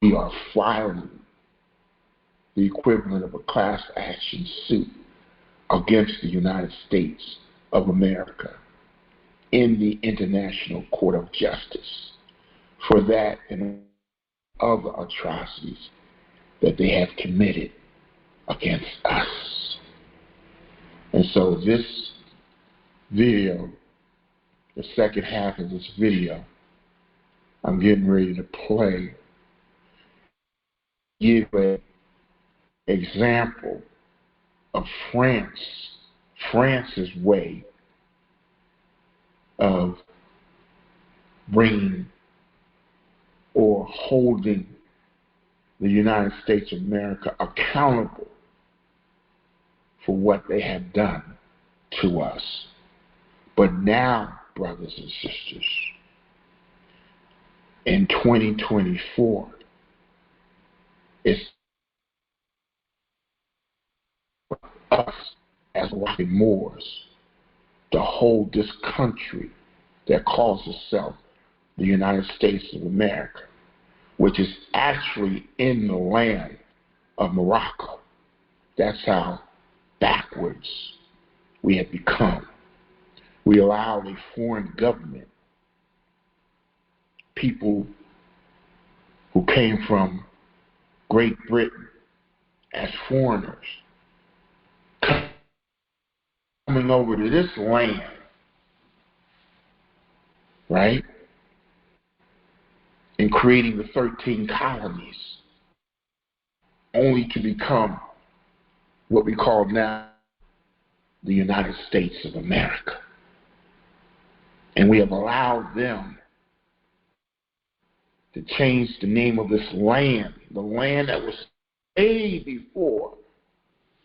we are filing the equivalent of a class action suit against the United States of America in the International Court of Justice for that and other atrocities that they have committed against us. And so this video, the second half of this video, I'm getting ready to play, give an example of France's way of bringing or holding the United States of America accountable for what they have done to us. But now, brothers and sisters, in 2024, it's us as white Moors to hold this country that calls itself the United States of America, which is actually in the land of Morocco. That's how backwards we have become. We allowed a foreign government, people who came from Great Britain as foreigners, coming over to this land, right? And creating the 13 colonies, only to become what we call now the United States of America. And we have allowed them to change the name of this land, the land that was way before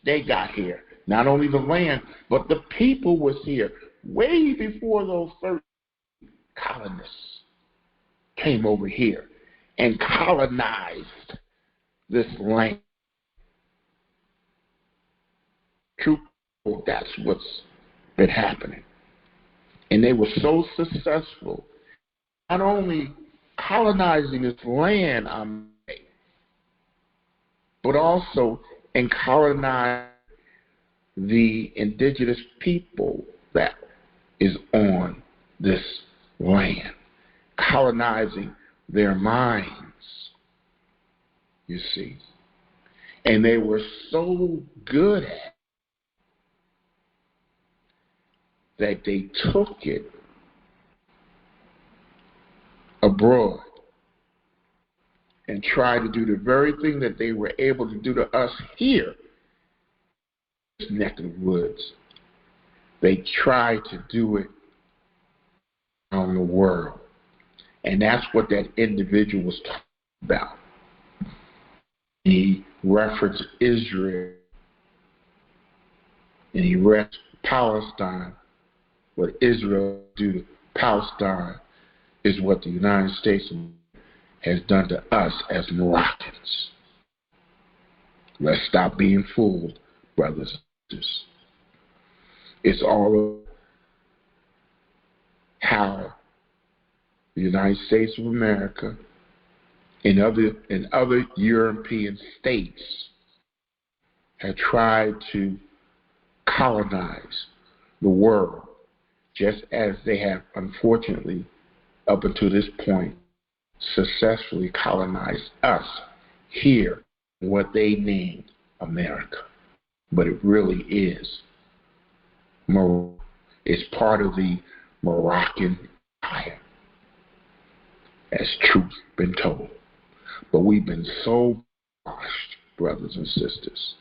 they got here. Not only the land, but the people was here way before those 13 colonists came over here and colonized this land. True, that's what's been happening. And they were so successful, not only colonizing this land, but also in colonizing the indigenous people that is on this land, colonizing their minds, you see. And they were so good at it that they took it abroad and tried to do the very thing that they were able to do to us here in this neck of the woods. They tried to do it around the world. And that's what that individual was talking about. He referenced Israel and he referenced Palestine. What Israel do to Palestine is what the United States has done to us as Moroccans. Let's stop being fooled, brothers and sisters. It's all of how the United States of America and other European states have tried to colonize the world, just as they have, unfortunately, up until this point, successfully colonized us here, what they named America. But it really is Morocco. It's part of the Moroccan Empire, as truth been told. But we've been so washed, brothers and sisters,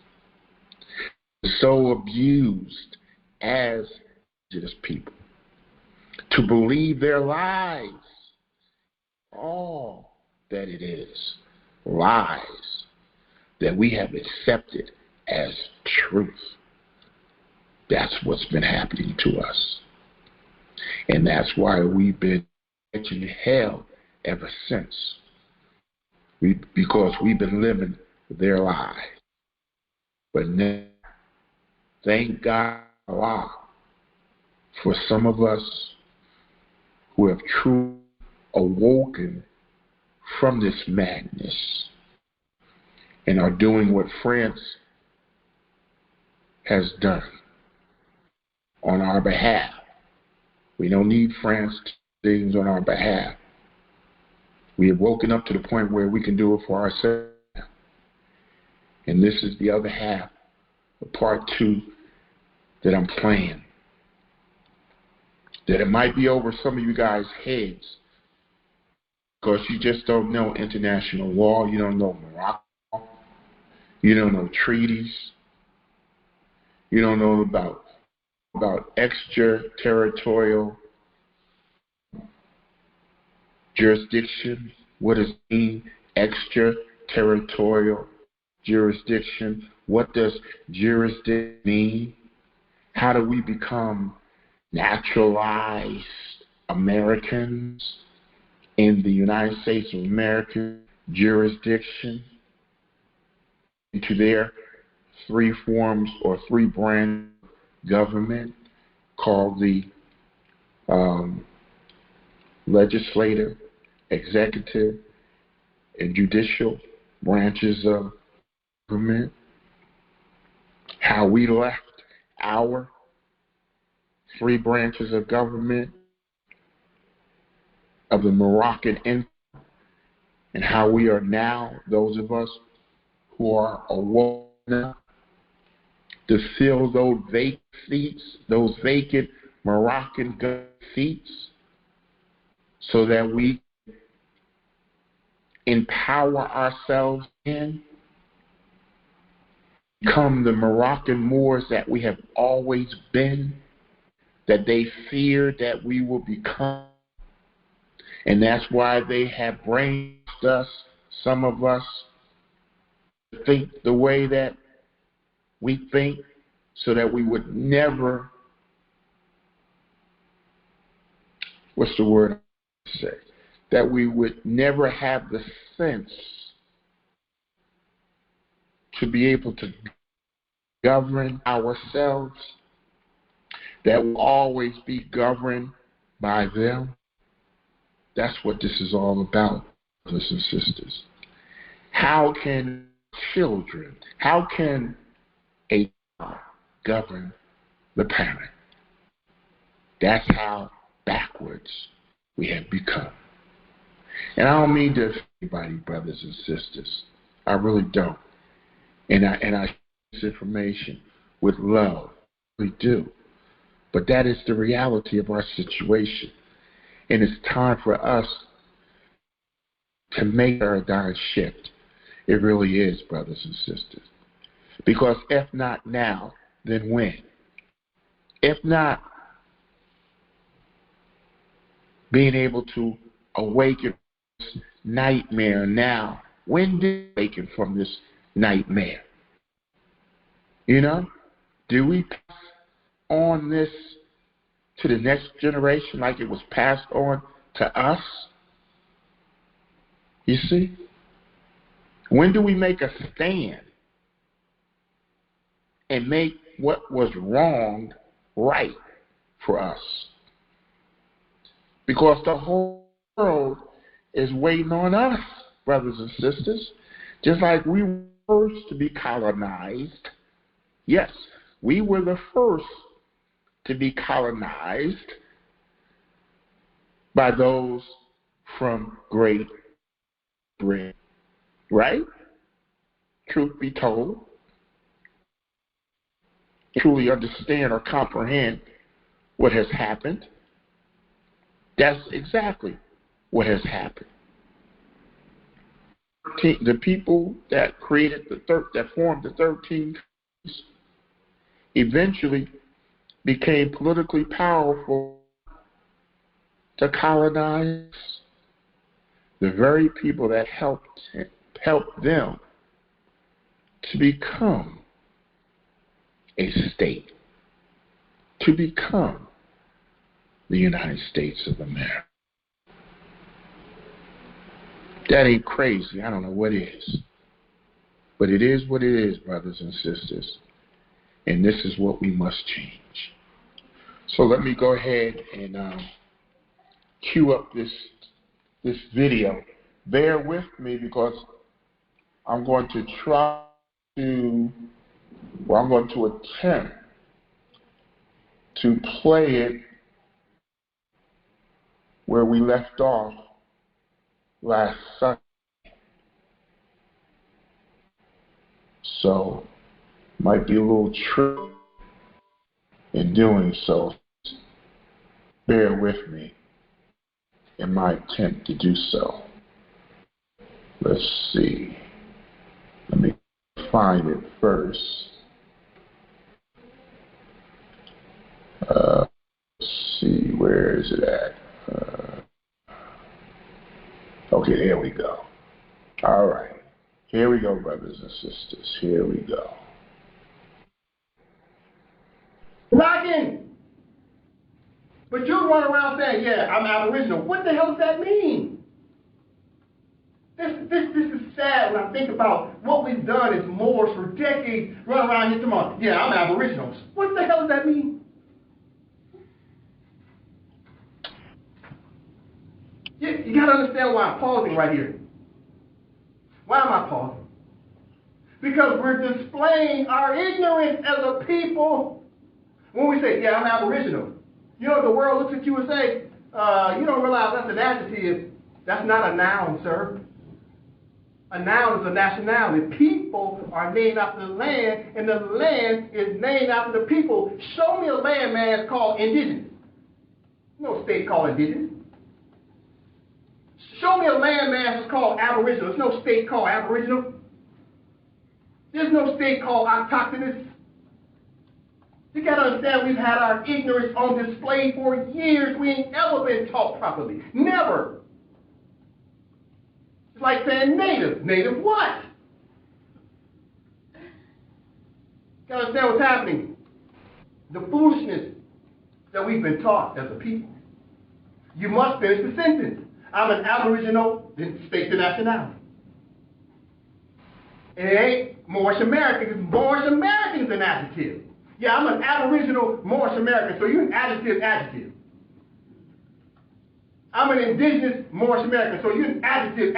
so abused as indigenous people, to believe their lies, all that it is, lies that we have accepted as truth. That's what's been happening to us. And that's why we've been catching hell ever since. Because we've been living their lies. But now, thank God Allah for some of us who have truly awoken from this madness and are doing what France has done on our behalf. We don't need France to do things on our behalf. We have woken up to the point where we can do it for ourselves. And this is the other half of part 2 that I'm playing. That it might be over some of you guys' heads because you just don't know international law. You don't know Morocco. You don't know treaties. You don't know about extraterritorial jurisdiction. What does it mean? Extraterritorial jurisdiction. What does jurisdiction mean? How do we become naturalized Americans in the United States of America jurisdiction into their three forms or three branch government called the legislative, executive, and judicial branches of government. How we left our three branches of government of the Moroccan Empire, and how we are now, those of us who are awoke now, to fill those vacant seats, those vacant Moroccan seats, so that we empower ourselves in, become the Moroccan Moors that we have always been, that they feared that we will become. And that's why they have brainwashed us, some of us, to think the way that we think, so that we would never, what's the word I say? That we would never have the sense to be able to govern ourselves, that will always be governed by them. That's what this is all about, brothers and sisters. How can children, how can a child govern the parent? That's how backwards we have become. And I don't mean to offend anybody, brothers and sisters. I really don't. And I share this information with love. We do. But that is the reality of our situation. And it's time for us to make our paradigm shift. It really is, brothers and sisters. Because if not now, then when? If not being able to awaken from this nightmare now, when did we awaken from this nightmare? You know? Do we pass on this to the next generation like it was passed on to us? You see? When do we make a stand and make what was wrong right for us? Because the whole world is waiting on us, brothers and sisters. Just like we were first to be colonized. Yes, we were the first to be colonized by those from Great Britain. Right? Truth be told, truly understand or comprehend what has happened. That's exactly what has happened. The people that created that formed the 13 countries eventually became politically powerful to colonize the very people that helped them to become a state, to become the United States of America. That ain't crazy. I don't know what is. But it is what it is, brothers and sisters. And this is what we must change. So let me go ahead and cue up this video. Bear with me because I'm going to attempt to play it where we left off last Sunday. So, might be a little tricky in doing so. Bear with me in my attempt to do so. Let's see. Let me find it first. Let's see, where is it at? Okay, there we go. All right. Here we go, brothers and sisters. Here we go. Rockin'! But you run around saying, yeah, I'm Aboriginal. What the hell does that mean? This is sad when I think about what we've done as Moors for decades, run around here tomorrow. Yeah, I'm Aboriginals. What the hell does that mean? You got to understand why I'm pausing right here. Why am I pausing? Because we're displaying our ignorance as a people when we say, yeah, I'm Aboriginal. You know, the world looks at you and say, you don't realize that's an adjective. That's not a noun, sir. A noun is a nationality. People are named after the land, and the land is named after the people. Show me a landmass called indigenous. No state called indigenous. Show me a landmass that's called aboriginal. There's no state called aboriginal. There's no state called autochthonous. You got to understand, we've had our ignorance on display for years. We ain't ever been taught properly. Never. It's like saying native. Native what? You got to understand what's happening. The foolishness that we've been taught as a people. You must finish the sentence. I'm an Aboriginal, then state the nationality. And it ain't Moorish American, because Moorish American is an adjective. Yeah, I'm an Aboriginal Moorish American, so you're an adjective. I'm an indigenous Moorish American, so you're an adjective.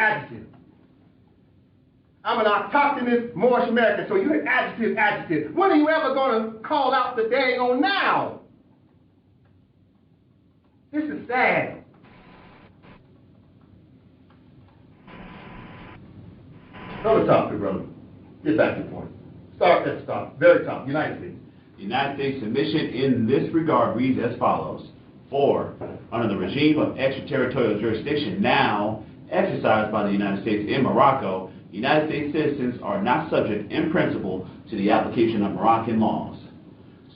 I'm an autochthonous Moorish American, so you're an adjective. When are you ever going to call out the dang on now? This is sad. Go to topic, brother. Get back to the point. Start at the top. Very top. United States. The United States submission in this regard reads as follows. 4. Under the regime of extraterritorial jurisdiction now exercised by the United States in Morocco, United States citizens are not subject in principle to the application of Moroccan laws.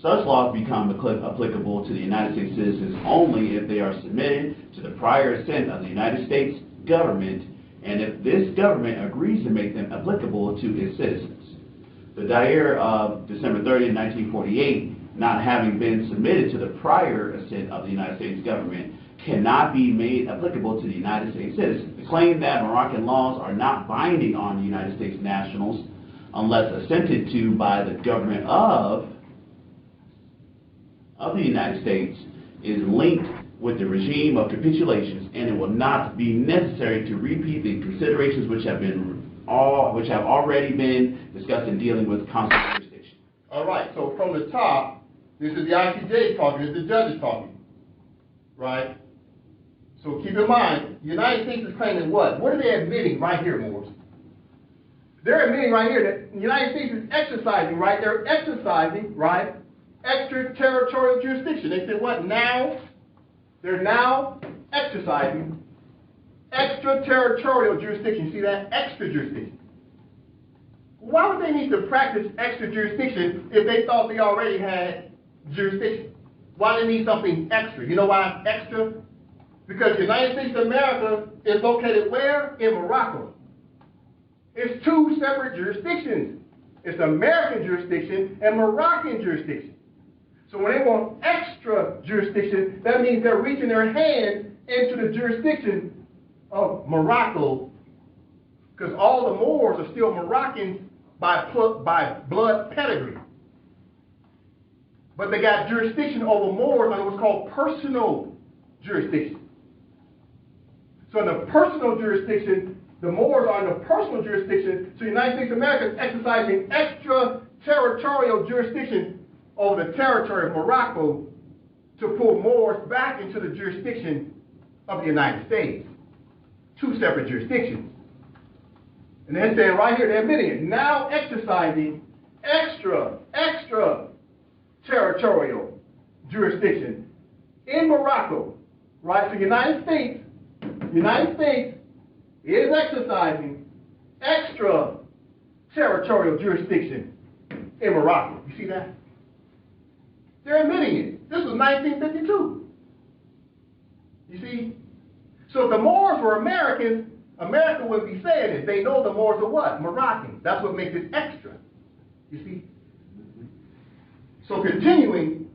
Such laws become applicable to the United States citizens only if they are submitted to the prior assent of the United States government and if this government agrees to make them applicable to its citizens. The Dair of December 30, 1948, not having been submitted to the prior assent of the United States government, cannot be made applicable to the United States citizens. The claim that Moroccan laws are not binding on the United States nationals unless assented to by the government of the United States is linked with the regime of capitulations, and it will not be necessary to repeat the considerations which have already been discussed in dealing with consular jurisdiction. All right, so from the top, this is the ICJ talking, this is the judges talking, right? So keep in mind, the United States is claiming what? What are they admitting right here, Moors? They're admitting right here that the United States is exercising, right? They're exercising, right, extraterritorial jurisdiction. They said what? Now? They're now exercising extraterritorial jurisdiction. You see that? Extra jurisdiction. Why would they need to practice extra jurisdiction if they thought they already had jurisdiction? Why do they need something extra? You know why it's extra? Because the United States of America is located where? In Morocco. It's two separate jurisdictions. It's American jurisdiction and Moroccan jurisdiction. So when they want extra jurisdiction, that means they're reaching their hand into the jurisdiction of Morocco, because all the Moors are still Moroccans by blood pedigree. But they got jurisdiction over Moors under what's called personal jurisdiction. So in the personal jurisdiction, the Moors are in the personal jurisdiction, so the United States of America is exercising extraterritorial jurisdiction over the territory of Morocco to pull Moors back into the jurisdiction of the United States. Two separate jurisdictions. And they're saying right here, they're admitting it, now exercising extraterritorial jurisdiction in Morocco. Right? So the United States is exercising extraterritorial jurisdiction in Morocco. You see that? They're admitting it. This was 1952. You see? So if the Moors were Americans, America would be saying it. They know the Moors are what? Moroccans. That's what makes it extra. You see? So continuing,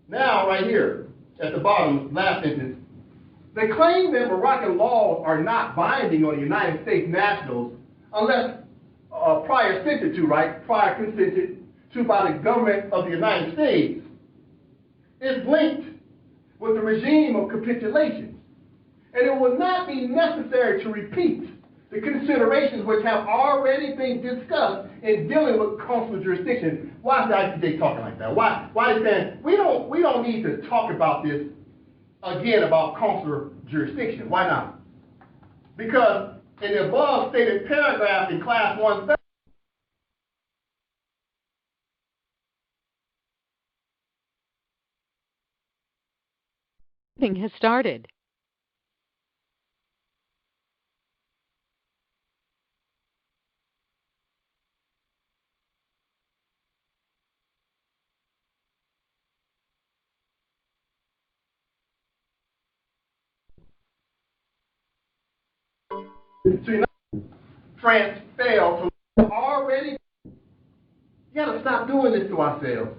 now right here at the bottom, last sentence, They claim that Moroccan laws are not binding on United States nationals unless prior consented to, right? Prior consented to by the government of the United States is linked with the regime of capitulation. And it will not be necessary to repeat the considerations which have already been discussed in dealing with consular jurisdiction. Why is the ICJ talking like that? Why are they saying we don't need to talk about this again about consular jurisdiction? Why not? Because in the above stated paragraph in class 130, has started. France failed to already. You gotta stop doing this to ourselves.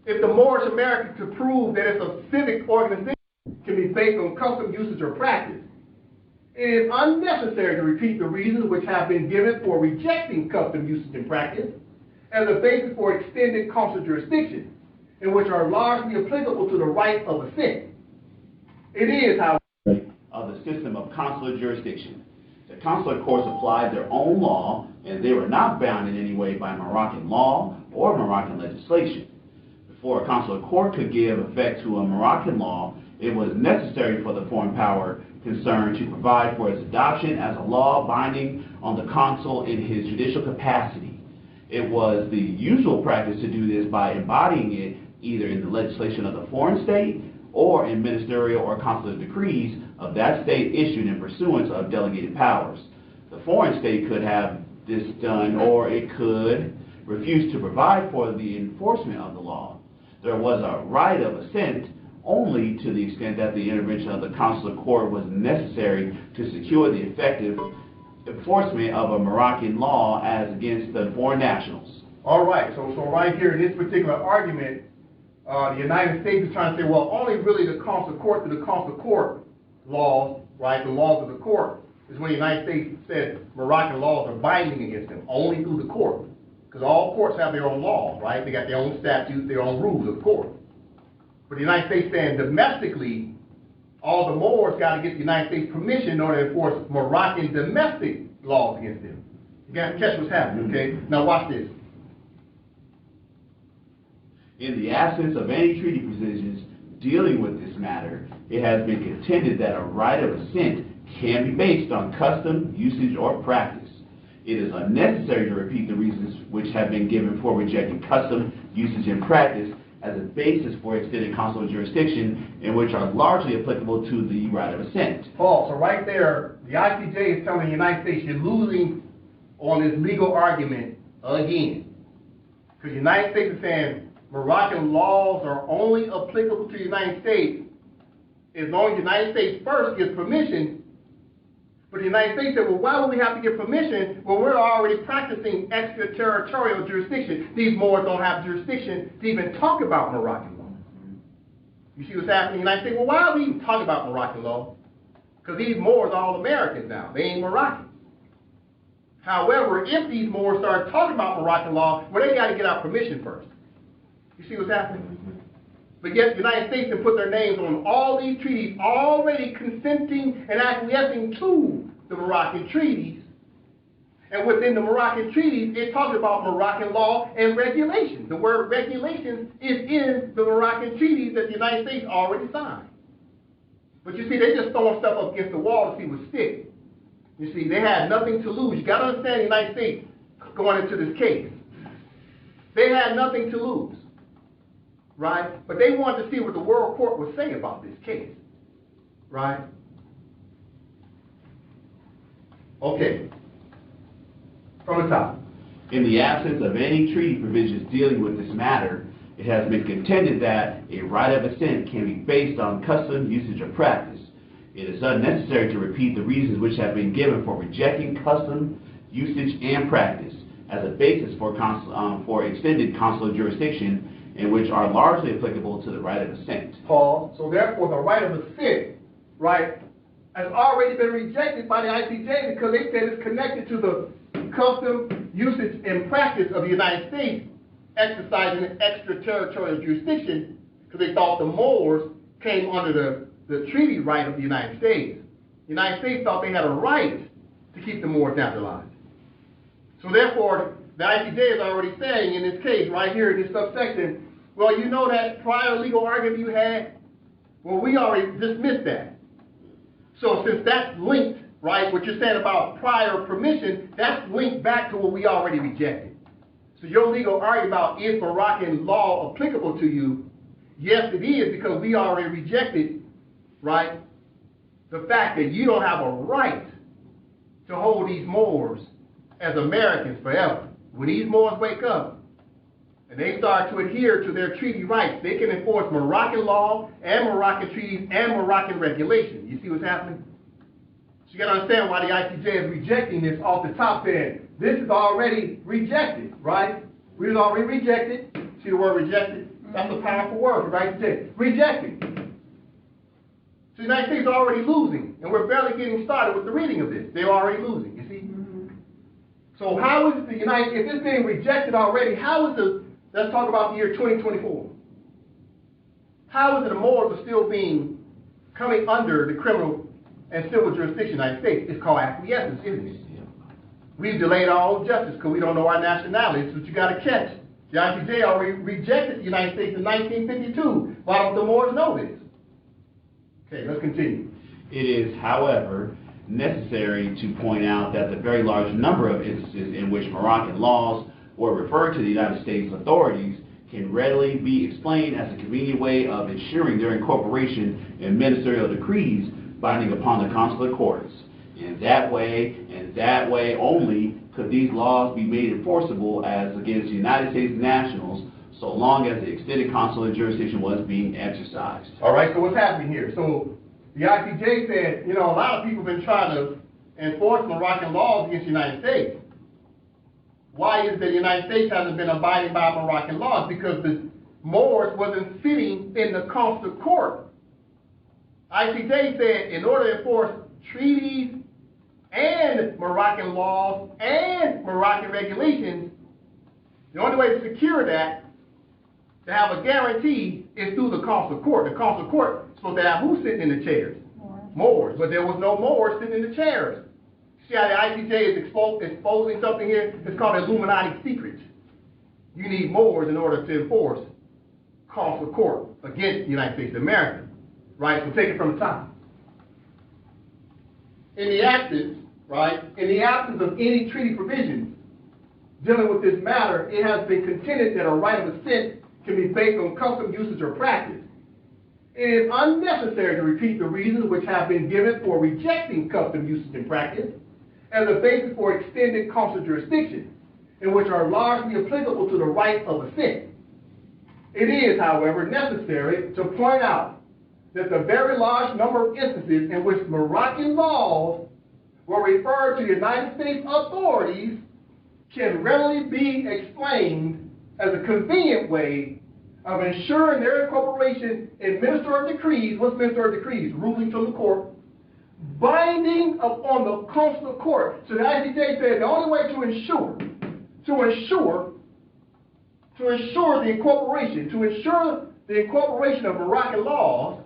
If the Moorish American could prove that it's a civic organization can be based on custom, usage, or practice, it is unnecessary to repeat the reasons which have been given for rejecting custom, usage, and practice as a basis for extended consular jurisdiction, and which are largely applicable to the right of assent. It is, however, of the system of consular jurisdiction. The consular courts applied their own law, and they were not bound in any way by Moroccan law or Moroccan legislation. Before a consular court could give effect to a Moroccan law, it was necessary for the foreign power concerned to provide for its adoption as a law binding on the consul in his judicial capacity. It was the usual practice to do this by embodying it either in the legislation of the foreign state or in ministerial or consular decrees of that state issued in pursuance of delegated powers. The foreign state could have this done, or it could refuse to provide for the enforcement of the law. There was a right of assent only to the extent that the intervention of the consular court was necessary to secure the effective enforcement of a Moroccan law as against the foreign nationals. All right, so right here in this particular argument, the United States is trying to say, well, only really the consular court to the consular court laws, right, the laws of the court, is when the United States said Moroccan laws are binding against them, only through the court. Because all courts have their own laws, right? They got their own statutes, their own rules of court. But the United States saying domestically, all the Moors got to get the United States permission in order to enforce Moroccan domestic laws against them. You got to catch what's happening, okay? Now watch this. In the absence of any treaty provisions dealing with this matter, it has been contended that a right of assent can be based on custom, usage, or practice. It is unnecessary to repeat the reasons which have been given for rejecting custom, usage, and practice as a basis for extended consular jurisdiction, and which are largely applicable to the right of assent. Paul, so right there, the ICJ is telling the United States you're losing on this legal argument again. Because the United States is saying Moroccan laws are only applicable to the United States as long as the United States first gives permission. But the United States said, well, why would we have to get permission when we're already practicing extraterritorial jurisdiction? These Moors don't have jurisdiction to even talk about Moroccan law. You see what's happening in the United States? Well, why are we even talking about Moroccan law? Because these Moors are all Americans now. They ain't Moroccan. However, if these Moors start talking about Moroccan law, well, they got to get our permission first. You see what's happening? But yet the United States can put their names on all these treaties, already consenting and acquiescing to the Moroccan treaties. And within the Moroccan treaties, it talks about Moroccan law and regulations. The word regulations is in the Moroccan treaties that the United States already signed. But you see, they just throwing stuff up against the wall to see what sticks. You see, they had nothing to lose. You got to understand the United States going into this case. They had nothing to lose. Right? But they wanted to see what the World Court would say about this case. Right? Okay. From the top. In the absence of any treaty provisions dealing with this matter, it has been contended that a right of assent can be based on custom, usage, or practice. It is unnecessary to repeat the reasons which have been given for rejecting custom, usage, and practice as a basis for extended consular jurisdiction, and which are largely applicable to the right of assent. Paul. So therefore, the right of assent, right, has already been rejected by the ICJ because they said it's connected to the custom, usage, and practice of the United States exercising an extraterritorial jurisdiction because they thought the Moors came under the treaty right of the United States. The United States thought they had a right to keep the Moors naturalized. So therefore, the ICJ is already saying in this case, right here in this subsection, well, you know that prior legal argument you had? Well, we already dismissed that. So since that's linked, right, what you're saying about prior permission, that's linked back to what we already rejected. So your legal argument about is Moroccan law applicable to you? Yes, it is, because we already rejected, right, the fact that you don't have a right to hold these Moors as Americans forever. When these Moors wake up and they start to adhere to their treaty rights, they can enforce Moroccan law and Moroccan treaties and Moroccan regulations. You see what's happening? So you got to understand why the ICJ is rejecting this off the top saying, this is already rejected, right? We've already rejected. See the word rejected? That's a powerful word, right? Rejected. So the United States is already losing, and we're barely getting started with the reading of this. They're already losing, you see? So how is the United, if it's being rejected already, how is the, let's talk about the year 2024. How is it the Moors are still coming under the criminal and civil jurisdiction of the United States? It's called acquiescence, isn't it? We've delayed our own justice because we don't know our nationality. That's what you got to catch. The ICJ already rejected the United States in 1952. Why don't the Moors know this? Okay, let's continue. It is, however, necessary to point out that the very large number of instances in which Moroccan laws were referred to the United States authorities can readily be explained as a convenient way of ensuring their incorporation in ministerial decrees binding upon the consular courts. In that way, and that way only, could these laws be made enforceable as against United States nationals so long as the extended consular jurisdiction was being exercised. All right, so what's happening here? So the ICJ said, you know, a lot of people have been trying to enforce Moroccan laws against the United States. Why is it the United States hasn't been abiding by Moroccan laws? Because the Moors wasn't sitting in the consular court. ICJ said in order to enforce treaties and Moroccan laws and Moroccan regulations, the only way to secure that, to have a guarantee, is through the consular court. The consular court is supposed to have who's sitting in the chairs? Moors. But there was no Moors sitting in the chairs. See how the ICJ is exposing something here? It's called Illuminati secrets. You need Moors in order to enforce consular court against the United States of America. Right? So take it from the top. In the absence, right, in the absence of any treaty provisions dealing with this matter, it has been contended that a right of assent can be based on custom, usage, or practice. It is unnecessary to repeat the reasons which have been given for rejecting custom, usage, and practice as a basis for extended consular jurisdiction, and which are largely applicable to the right of assent. It is, however, necessary to point out that the very large number of instances in which Moroccan laws were referred to the United States authorities can readily be explained as a convenient way of ensuring their incorporation in ministerial decrees. What's ministerial decrees? Rulings from the court, binding upon the consular court. So the ICJ said the only way to ensure the incorporation of Moroccan laws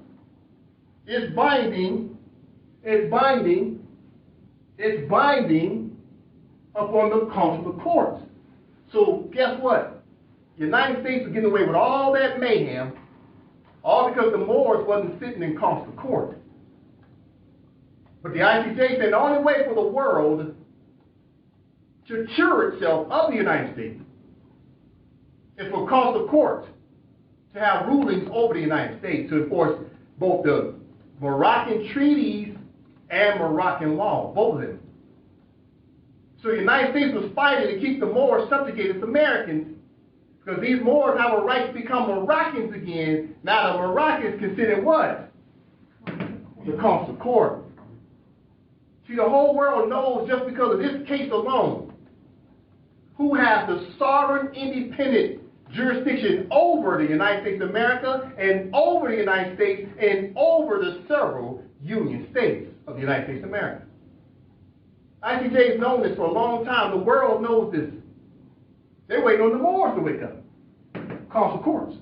is binding upon the consular courts. So guess what? The United States was getting away with all that mayhem, all because the Moors wasn't sitting in consular court. But the ICJ said the only way for the world to cure itself of the United States is for consular courts to have rulings over the United States to enforce both the Moroccan treaties and Moroccan law, both of them. So the United States was fighting to keep the Moors subjugated to Americans because these Moors have a right to become Moroccans again. Now the Moroccans consider what? The consular court. See, the whole world knows just because of this case alone who has the sovereign independent jurisdiction over the United States of America and over the United States and over the several Union states of the United States of America. ICJ has known this for a long time. The world knows this. They're waiting on the Moors to wake up. Consular courts.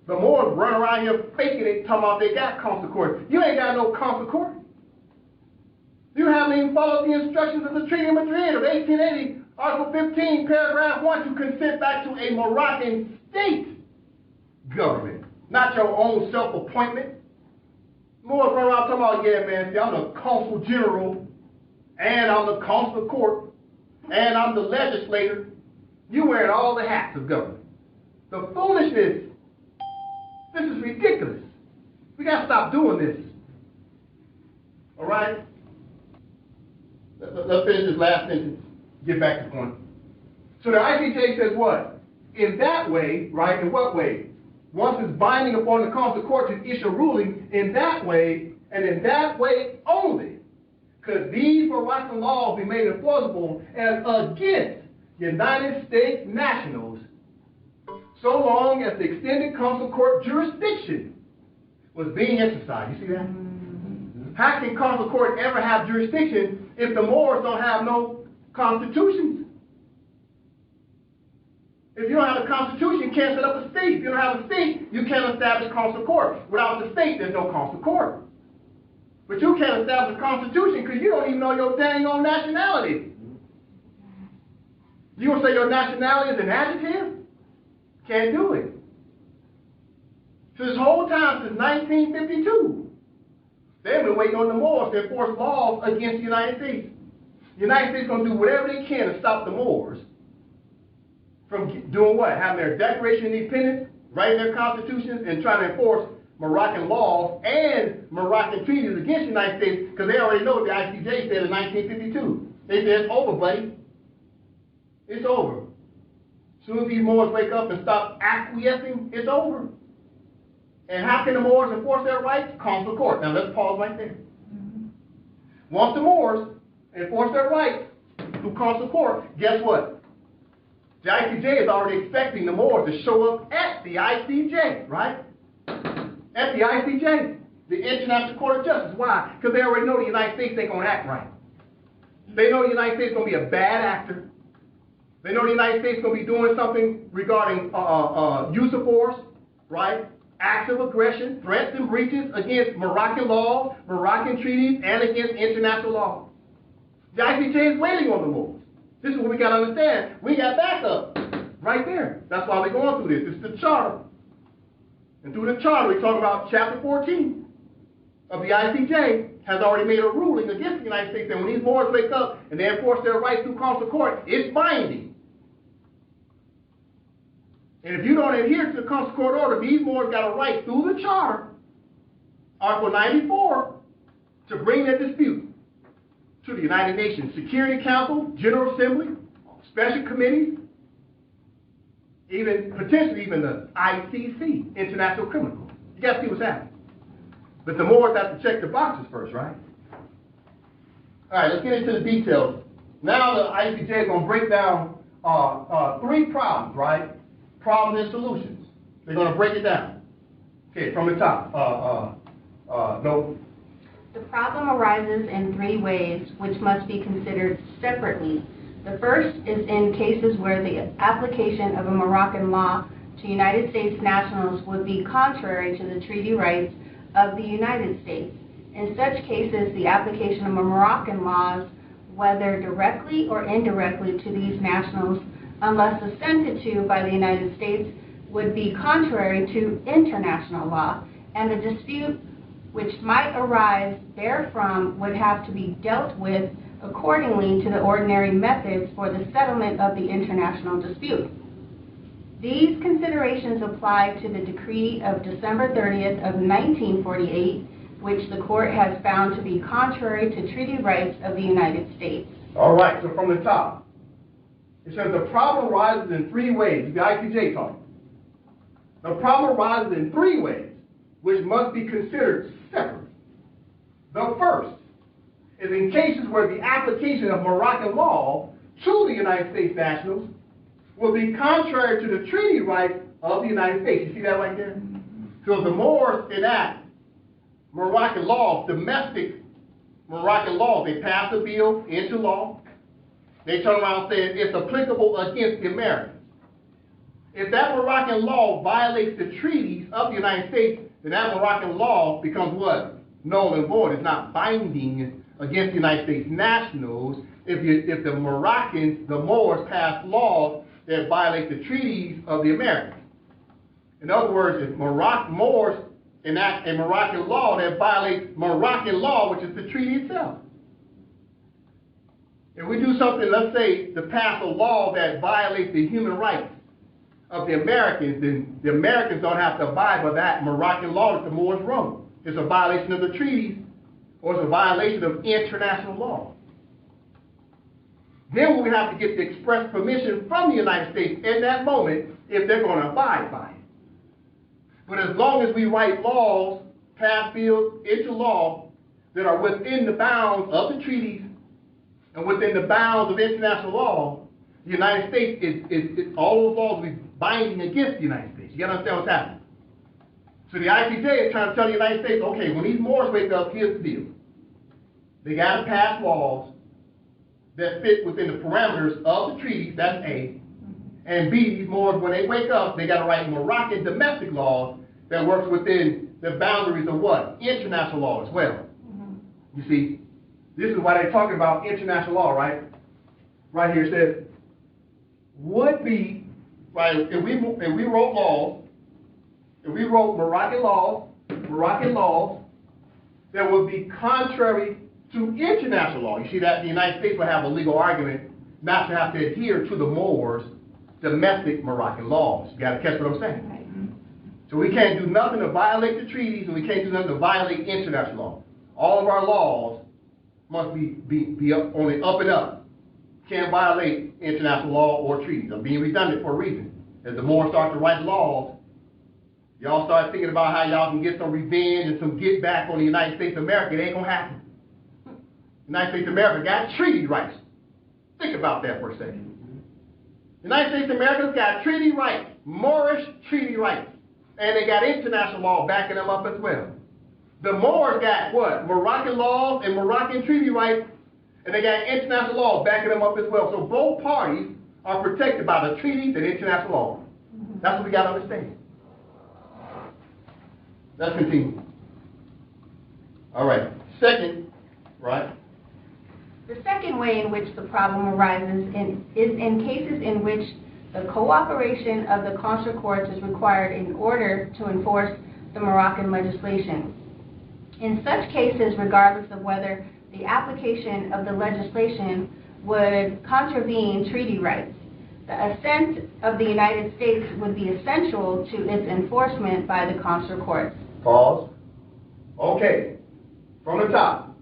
The Moors run around here faking it, talking about they got consular court. You ain't got no consular court. You haven't even followed the instructions of the Treaty of Madrid of 1880, Article 15, paragraph 1, to consent back to a Moroccan state government, not your own self-appointment. Moors run around talking about, yeah, man, see, I'm the consul general, and I'm the consular court, and I'm the legislator. You wearing all the hats of government. The foolishness. This is ridiculous. We got to stop doing this. All right? Let's finish this last sentence. Get back to the point. So the ICJ says what? In that way, right? In what way? Once it's binding upon the consular court to issue a ruling, in that way, and in that way only, could these Moroccan laws be made enforceable as against United States nationals, so long as the extended consular court jurisdiction was being exercised. You see that? How can consular court ever have jurisdiction if the Moors don't have no constitutions? If you don't have a constitution, you can't set up a state. If you don't have a state, you can't establish consular court. Without the state, there's no consular court. But you can't establish a constitution because you don't even know your dang own nationality. You gonna say your nationality is an adjective? Can't do it. So this whole time, since 1952, they've been waiting on the Moors to enforce laws against the United States. The United States is going to do whatever they can to stop the Moors from doing what? Having their Declaration of Independence, writing their constitutions, and trying to enforce Moroccan laws and Moroccan treaties against the United States, because they already know what the ICJ said in 1952. They said, it's over, buddy. It's over. As soon as these Moors wake up and stop acquiescing, it's over. And how can the Moors enforce their rights? Consular court. Now let's pause right there. Once the Moors enforce their rights through consular court, guess what? The ICJ is already expecting the Moors to show up at the ICJ, right? At the ICJ, the International Court of Justice. Why? Because they already know the United States ain't going to act right. They know the United States is going to be a bad actor. They know the United States is going to be doing something regarding use of force, right? Acts of aggression, threats and breaches against Moroccan laws, Moroccan treaties, and against international law. The ICJ is waiting on the Moors. This is what we got to understand. We got backup right there. That's why we're going through this. It's the charter. And through the charter, we talk about chapter 14 of the ICJ has already made a ruling against the United States. And when these Moors wake up and they enforce their rights through consular court, it's binding. And if you don't adhere to the consular court order, these Moors got a right through the charter, Article 94, to bring their dispute to the United Nations Security Council, General Assembly, special committees, even potentially even the ICC, International Criminal Court. You got to see what's happening. But the Moors have to check the boxes first, right? All right, let's get into the details. Now the ICJ is going to break down three problems, right? Problems and solutions. They're going to break it down. Okay, from the top. No. The problem arises in three ways, which must be considered separately. The first is in cases where the application of a Moroccan law to United States nationals would be contrary to the treaty rights of the United States. In such cases, the application of Moroccan laws, whether directly or indirectly to these nationals, unless assented to by the United States, would be contrary to international law, and the dispute which might arise therefrom would have to be dealt with accordingly to the ordinary methods for the settlement of the international dispute. These considerations apply to the decree of December 30th of 1948, which the court has found to be contrary to treaty rights of the United States. All right, so from the top, it says the problem arises in three ways. The ICJ talking. The problem arises in three ways, which must be considered separate. The first is in cases where the application of Moroccan law to the United States nationals will be contrary to the treaty rights of the United States. You see that right there? So if the Moors enact Moroccan laws, domestic Moroccan laws, they pass a bill into law, they turn around saying it's applicable against the Americans. If that Moroccan law violates the treaties of the United States, then that Moroccan law becomes what? Null and void. It's not binding against the United States nationals if the Moroccans, the Moors, pass laws that violate the treaties of the Americans. In other words, if Moors enact a Moroccan law that violates Moroccan law, which is the treaty itself. If we do something, let's say, to pass a law that violates the human rights of the Americans, then the Americans don't have to abide by that Moroccan law that the Moors wrote. It's a violation of the treaties, or it's a violation of international law. Then we have to get the express permission from the United States in that moment if they're going to abide by it. But as long as we write laws, pass bills into law that are within the bounds of the treaties and within the bounds of international law, the United States all those laws will be binding against the United States. You got to understand what's happening. So the ICJ is trying to tell the United States, okay, when these Moors wake up, here's the deal. They got to pass laws that fit within the parameters of the treaties, that's A. And B, these Moors, when they wake up, they got to write Moroccan domestic laws that works within the boundaries of what? International law as well. You see, this is why they're talking about international law, right? Right here it says, would be, right, if we wrote laws, if we wrote Moroccan laws that would be contrary to international law. You see that the United States will have a legal argument not to have to adhere to the Moors' domestic Moroccan laws. You got to catch what I'm saying? Right. So we can't do nothing to violate the treaties, and we can't do nothing to violate international law. All of our laws must be up, on the up and up. Can't violate international law or treaties. I'm being redundant for a reason. As the Moors start to write laws, y'all start thinking about how y'all can get some revenge and some get back on the United States of America. It ain't going to happen. The United States of America got treaty rights. Think about that for a second. The United States of America's got treaty rights, Moorish treaty rights. And they got international law backing them up as well. The Moors got what? Moroccan laws and Moroccan treaty rights, and they got international law backing them up as well. So both parties are protected by the treaties and international law. That's what we got to understand. Let's continue. All right. Second, right? The second way in which the problem arises is in cases in which the cooperation of the consular courts is required in order to enforce the Moroccan legislation. In such cases, regardless of whether the application of the legislation would contravene treaty rights, the assent of the United States would be essential to its enforcement by the consular courts. Pause. Okay. From the top.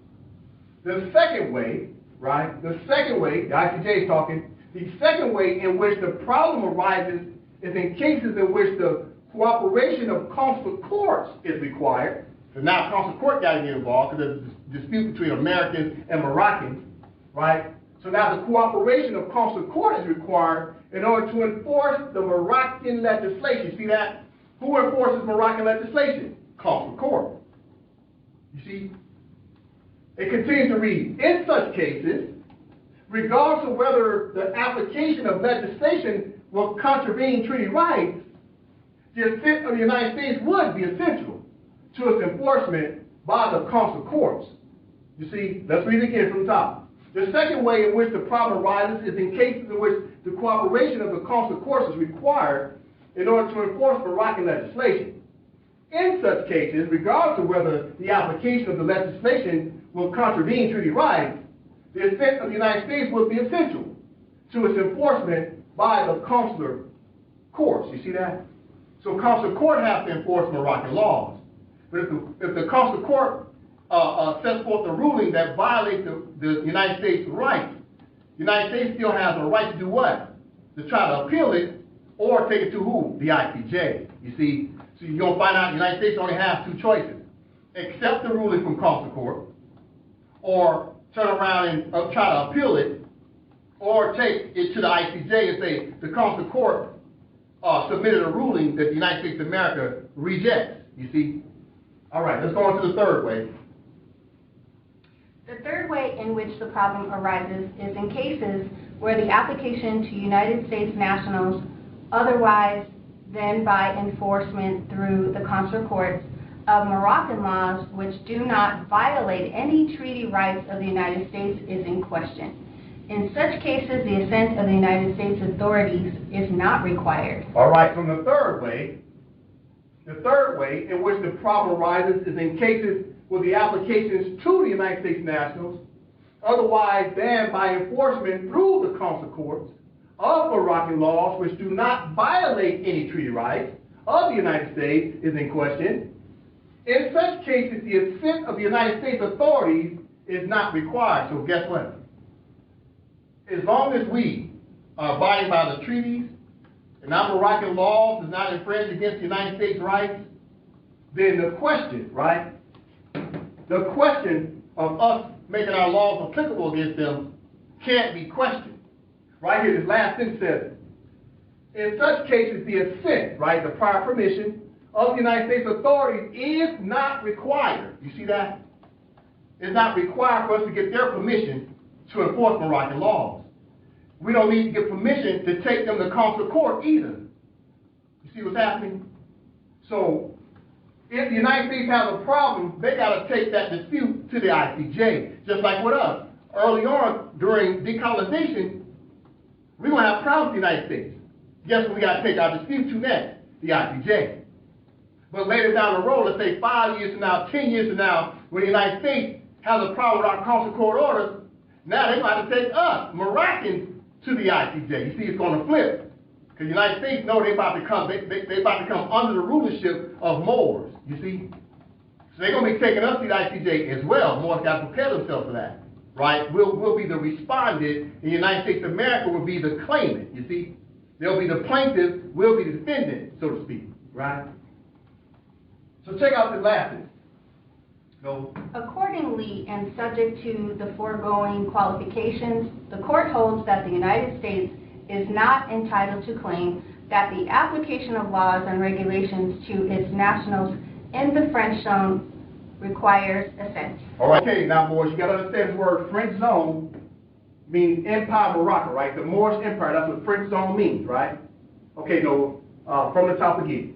The second way, right? The second way, the ICJ is talking, the second way in which the problem arises is in cases in which the cooperation of consular courts is required. So now consular court got to get involved because there's a dispute between Americans and Moroccans, right? So now the cooperation of consular court is required in order to enforce the Moroccan legislation. See that? Who enforces Moroccan legislation? Consular court. You see? It continues to read, in such cases, regardless of whether the application of legislation will contravene treaty rights, the assent of the United States would be essential to its enforcement by the consular courts. You see, let's read it again from the top. The second way in which the problem arises is in cases in which the cooperation of the consular courts is required in order to enforce Moroccan legislation. In such cases, regardless of whether the application of the legislation will contravene treaty rights, the assent of the United States would be essential to its enforcement by the consular courts. You see that? So consular court has to enforce Moroccan laws. But if the consular court sets forth a ruling that violates the United States' rights, the United States still has a right to do what? To try to appeal it or take it to who? The ICJ. You see? So you're going to find out the United States only has two choices. Accept the ruling from consular court or turn around and try to appeal it or take it to the ICJ and say the Consular Court submitted a ruling that the United States of America rejects, you see. All right, let's go on to the third way. The third way in which the problem arises is in cases where the application to United States nationals, otherwise than by enforcement through the consular courts, of Moroccan laws which do not violate any treaty rights of the United States is in question. In such cases, the assent of the United States authorities is not required. All right, from the third way in which the problem arises is in cases where the applications to the United States nationals, otherwise than by enforcement through the consular courts of Moroccan laws which do not violate any treaty rights of the United States is in question. In such cases, the assent of the United States authorities is not required. So guess what? As long as we are abiding by the treaties and our Moroccan laws does not infringe against the United States rights, then the question, right? The question of us making our laws applicable against them can't be questioned. Right here, this last sentence says, in such cases, the assent, right, the prior permission of the United States authorities is not required. You see that? It's not required for us to get their permission to enforce Moroccan laws. We don't need to get permission to take them to consular court either. You see what's happening? So, if the United States has a problem, they got to take that dispute to the ICJ, just like with us. Early on, during decolonization, we're going to have problems with the United States. Guess what we got to take our dispute to next? The ICJ. But later down the road, let's say 5 years from now, 10 years from now, when the United States has a problem with our consular court orders, now they're going to have to take us, Moroccans, to the ICJ. You see, it's going to flip. Because the United States know they're about to come, they about to come under the rulership of Moors, you see. So they're going to be taking us to the ICJ as well. Moors got to prepare themselves for that, right? We'll be the respondent, and the United States of America will be the claimant, you see. They'll be the plaintiff, we'll be the defendant, so to speak, right? So check out this last one. Go. Accordingly, and subject to the foregoing qualifications, the court holds that the United States is not entitled to claim that the application of laws and regulations to its nationals in the French zone requires assent. All right, okay, now, Moors, you got to understand this word French zone means Empire Morocco, right? The Moorish Empire, that's what French zone means, right? Okay, go from the top again.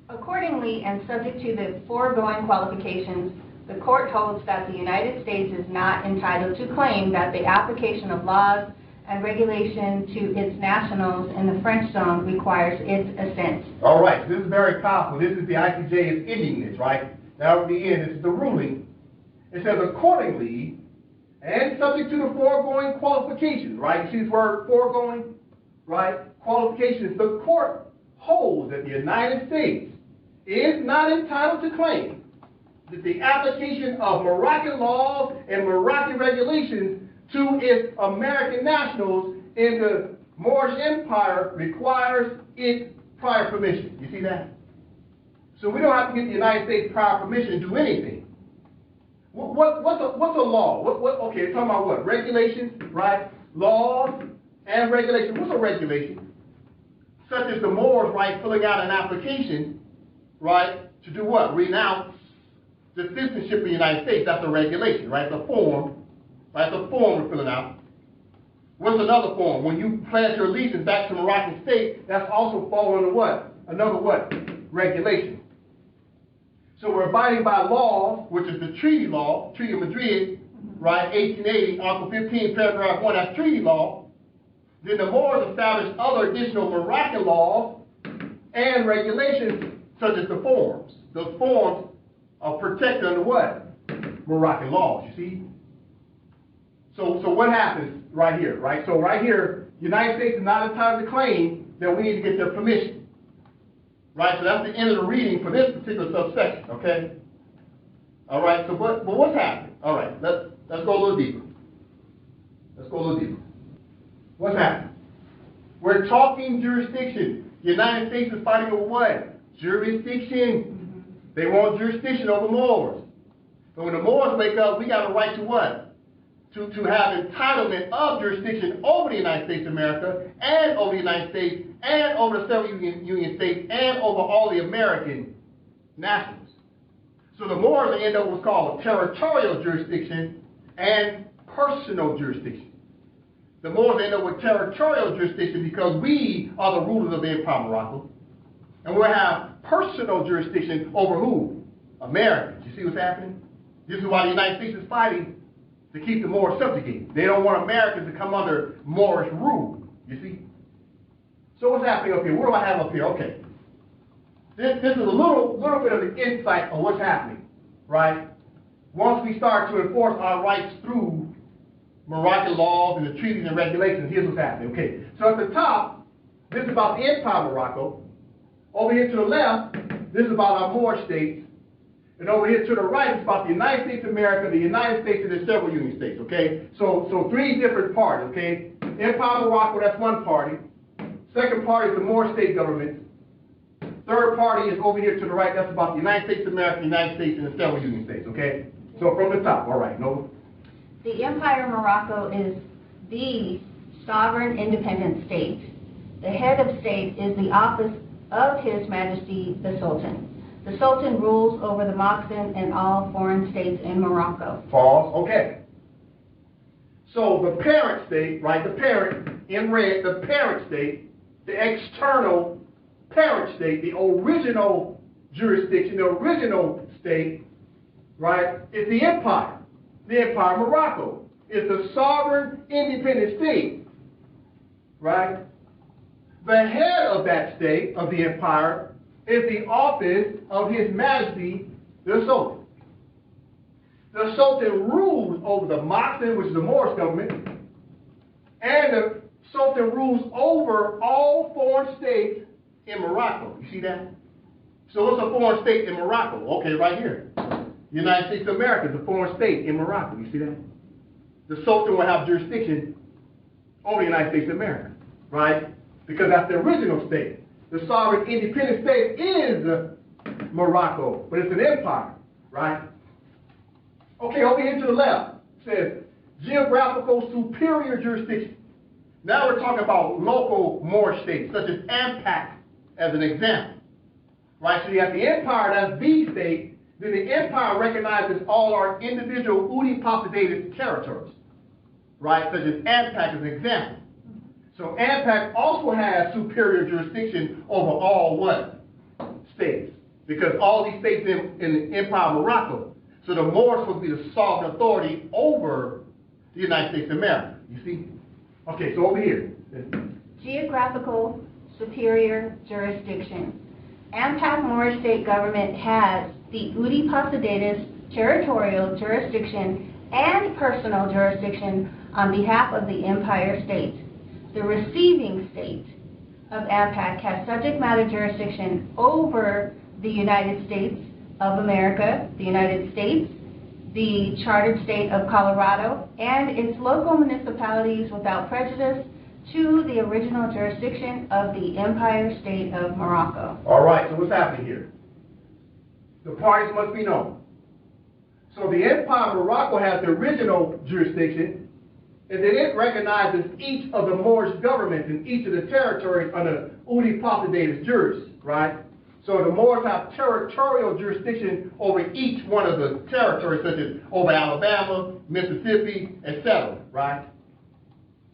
Accordingly, and subject to the foregoing qualifications, the court holds that the United States is not entitled to claim that the application of laws and regulation to its nationals in the French zone requires its assent. All right, so this is very powerful. This is the ICJ is ending this, right? Now at the end, this is the ruling. It says, accordingly, and subject to the foregoing qualifications, right? You see this word foregoing, right? Qualifications. The court holds that the United States is not entitled to claim that the application of Moroccan laws and Moroccan regulations to its American nationals in the Moorish Empire requires its prior permission. You see that? So we don't have to get the United States prior permission to do anything. What's a law? Okay, we're talking about what? Regulations, right? Laws and regulations. What's a regulation? Such as the Moors, right, filling out an application, right, to do what? Renounce the citizenship of the United States. That's a regulation, right? It's a form, right? It's a form we're filling out. What's another form? When you pledge your allegiance back to the Moroccan state, that's also fall under what? Another what? Regulation. So we're abiding by laws, which is the treaty law, Treaty of Madrid, right? 1880, Article 15, paragraph 1, that's treaty law. Then the Moors established other additional Moroccan laws and regulations, such as the forms. Those forms are protected under what? Moroccan laws, you see? So what happens right here, right? So right here, the United States is not entitled to claim that we need to get their permission. Right, so that's the end of the reading for this particular subsection, okay? All right, so but what's happening? All right, let's go a little deeper. Let's go a little deeper. What's happening? We're talking jurisdiction. The United States is fighting over what? Jurisdiction. They want jurisdiction over Moors. But when the Moors wake up, we got a right to what? to have entitlement of jurisdiction over the United States of America and over the United States and over the several union states and over all the American nationals. So the Moors end up what's called territorial jurisdiction and personal jurisdiction. The Moors end up with territorial jurisdiction because we are the rulers of the Empire of Morocco. And we'll have personal jurisdiction over who? Americans. You see what's happening? This is why the United States is fighting to keep the Moors subjugated. They don't want Americans to come under Moorish rule, you see. So what's happening up here? What do I have up here? Okay. This is a little bit of an insight on what's happening, right? Once we start to enforce our rights through Moroccan laws and the treaties and regulations, here's what's happening. Okay, so at the top, this is about the Empire of Morocco. Over here to the left, this is about our Moorish states. And over here to the right, it's about the United States of America, the United States, and the several union states, okay? So three different parties, okay? Empire of Morocco, that's one party. Second party is the Moorish state government. Third party is over here to the right, that's about the United States of America, the United States, and the several union states, okay? So from the top, all right, Nova. The Empire of Morocco is the sovereign independent state. The head of state is the office of His Majesty the Sultan. The Sultan rules over the Moxen and all foreign states in Morocco. Pause. Okay. So the parent state, right, the parent, in red, the parent state, the external parent state, the original jurisdiction, the original state, right, is the empire. The Empire of Morocco is the sovereign independent state, right? The head of that state, of the empire, is the office of His Majesty the Sultan. The Sultan rules over the Moxen, which is the Moorish government, and the Sultan rules over all foreign states in Morocco. You see that? So what's a foreign state in Morocco? Okay, right here. The United States of America is a foreign state in Morocco. You see that? The Sultan will have jurisdiction over the United States of America, right? Because that's the original state. The sovereign independent state is Morocco, but it's an empire, right? Okay, over here to the left, it says geographical superior jurisdiction. Now we're talking about local Moorish states, such as AMPAC as an example, right? So you have the empire, that's the state, then the empire recognizes all our individual Udi-populated territories, right? Such as AMPAC as an example. So AMPAC also has superior jurisdiction over all what? States. Because all these states in the Empire of Morocco. So the Moors supposed to be the sovereign authority over the United States of America. You see? Okay, so over here. Geographical superior jurisdiction. AMPAC Moorish state government has the Udi Posadas territorial jurisdiction and personal jurisdiction on behalf of the Empire State. The receiving state of AMPAC has subject matter jurisdiction over the United States of America, the United States, the chartered state of Colorado, and its local municipalities without prejudice to the original jurisdiction of the Empire State of Morocco. All right, so what's happening here? The parties must be known. So the Empire of Morocco has the original jurisdiction, and then it recognizes each of the Moorish governments in each of the territories under Udi Posadas juris, right? So the Moors have territorial jurisdiction over each one of the territories, such as over Alabama, Mississippi, etc., right?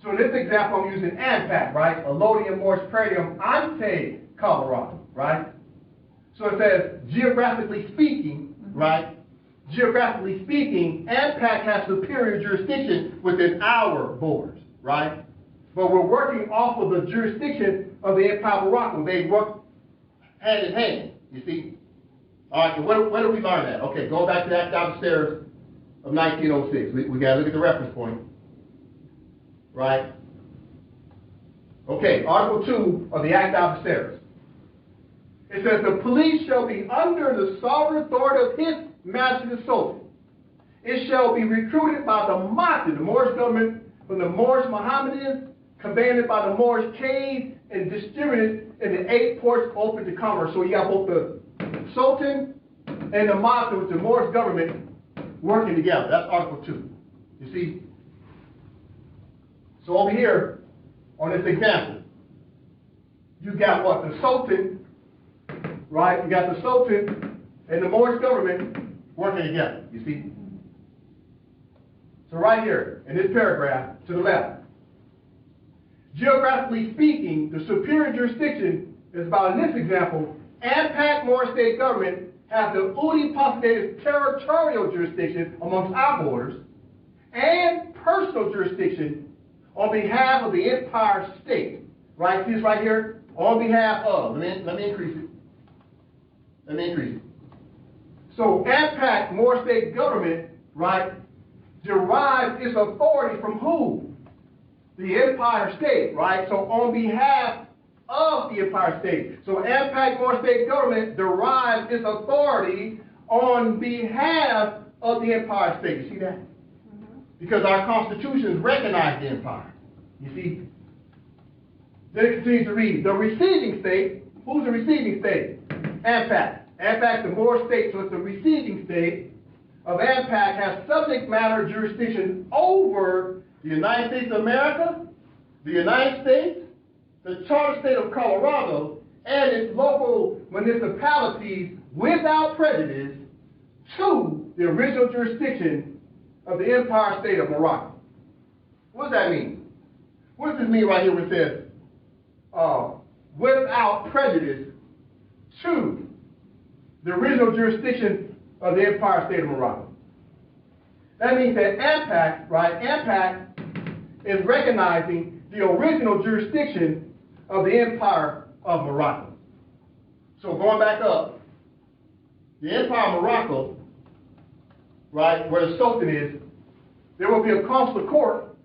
So in this example, I'm using AMPAC, right? Allodium Moorish Praetium Ante Colorado, right? So it says, geographically speaking, right? Geographically speaking, AMPAC has superior jurisdiction within our borders, right? But we're working off of the jurisdiction of the Empire of Morocco. They work hand in hand, you see? All right, so where do we learn that? Okay, go back to that downstairs of 1906. We got to look at the reference point, right? Okay, Article 2 of the Act of Stairs. It says, the police shall be under the sovereign authority of His Majesty the Sultan. It shall be recruited by the Mahdi, the Moorish government, from the Moorish Mohammedans, commanded by the Moorish Kings, and distributed in the 8 ports open to commerce. So you got both the Sultan and the Mahdi with the Moorish government working together. That's Article 2. You see? So over here, on this example, you got what? The Sultan, right? You got the Sultan and the Moorish government working together, you see? So right here, in this paragraph, to the left, geographically speaking, the superior jurisdiction is about, in this example, ANPAC Moorish State government has the unipossessory territorial jurisdiction amongst our borders and personal jurisdiction on behalf of the Empire State. Right? See this right here? On behalf of. Let me increase it. Let me increase it. So ANPAC Moorish State government, right, derives its authority from who? The Empire State, right? So on behalf of the Empire State. So ANPAC Moorish State government derives its authority on behalf of the Empire State. You see that? Because our constitutions recognize the empire. You see? Then it continues to read. The receiving state, who's the receiving state? ANPAC. ANPAC, the Moorish state, so it's the receiving state of ANPAC, has subject matter jurisdiction over the United States of America, the United States, the charter state of Colorado, and its local municipalities without prejudice to the original jurisdiction of the Empire State of Morocco. What does that mean? What does this mean right here where it says, without prejudice to the original jurisdiction of the Empire State of Morocco? That means that ANPAC, right, ANPAC is recognizing the original jurisdiction of the Empire of Morocco. So going back up, the Empire of Morocco, right, where the Sultan is, there will be a consular court,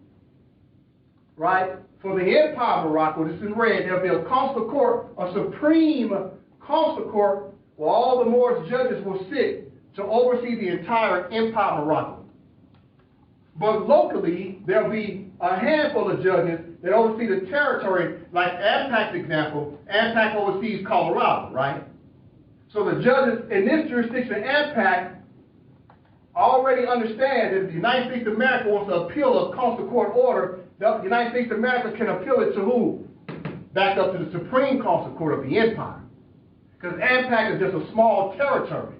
right, for the Empire of Morocco. This is in red. There will be a consular court, a supreme consular court, where all the Moorish judges will sit to oversee the entire Empire of Morocco. But locally, there will be a handful of judges that oversee the territory, like ANPAC's example. ANPAC oversees Colorado, right? So the judges in this jurisdiction, ANPAC, already understand that if the United States of America wants to appeal a consular court order, the United States of America can appeal it to who? Back up to the Supreme Consular Court of the Empire. Because ANPAC is just a small territory.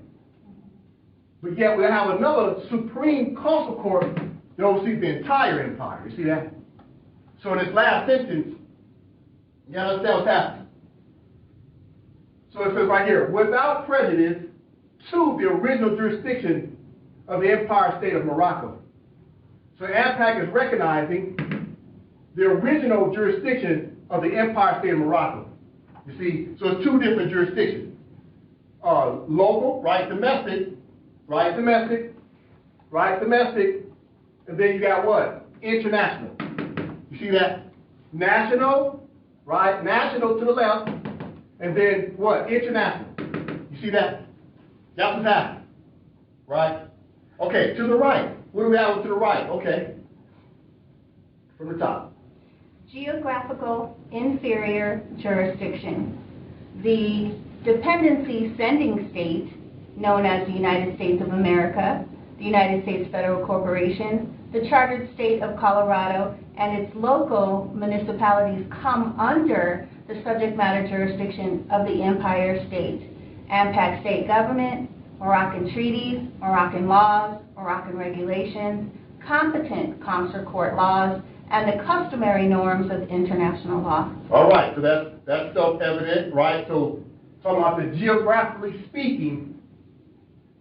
But yet we have another Supreme Consular Court that oversees the entire empire. You see that? So in this last sentence, you understand what's happening. So it says right here, without prejudice to the original jurisdiction of the Empire State of Morocco. So ANPAC is recognizing the original jurisdiction of the Empire State of Morocco. You see, so it's two different jurisdictions. Local, right, domestic, right, domestic, right, domestic, and then you got what? International. You see that? National, right, national to the left, and then what? International. You see that? That's what's happening, right? Okay, to the right. What do we have to the right? Okay, from the top. Geographical inferior jurisdiction. The dependency sending state, known as the United States of America, the United States Federal Corporation, the chartered state of Colorado, and its local municipalities come under the subject matter jurisdiction of the Empire State. ANPAC state government, Moroccan treaties, Moroccan laws, Moroccan regulations, competent consular court laws, and the customary norms of international law. All right, so that's self-evident, right? So talking about the geographically speaking,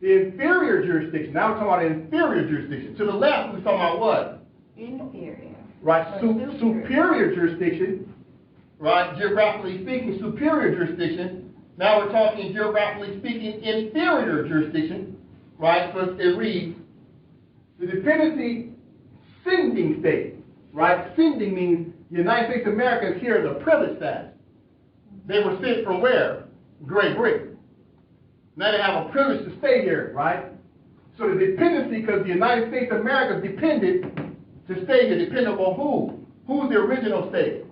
the inferior jurisdiction. Now we're talking about inferior jurisdiction. To the left, we're talking about what? Inferior. Right, superior jurisdiction, right? Geographically speaking, superior jurisdiction. Now we're talking geographically speaking, inferior jurisdiction, right? So it reads, the dependency sending state, right? Sending means the United States of America is here as a privileged status. They were sent from where? Great Britain. Now they have a privilege to stay here, right? So the dependency, because the United States of America depended to stay here, depending on who? Who's the original state?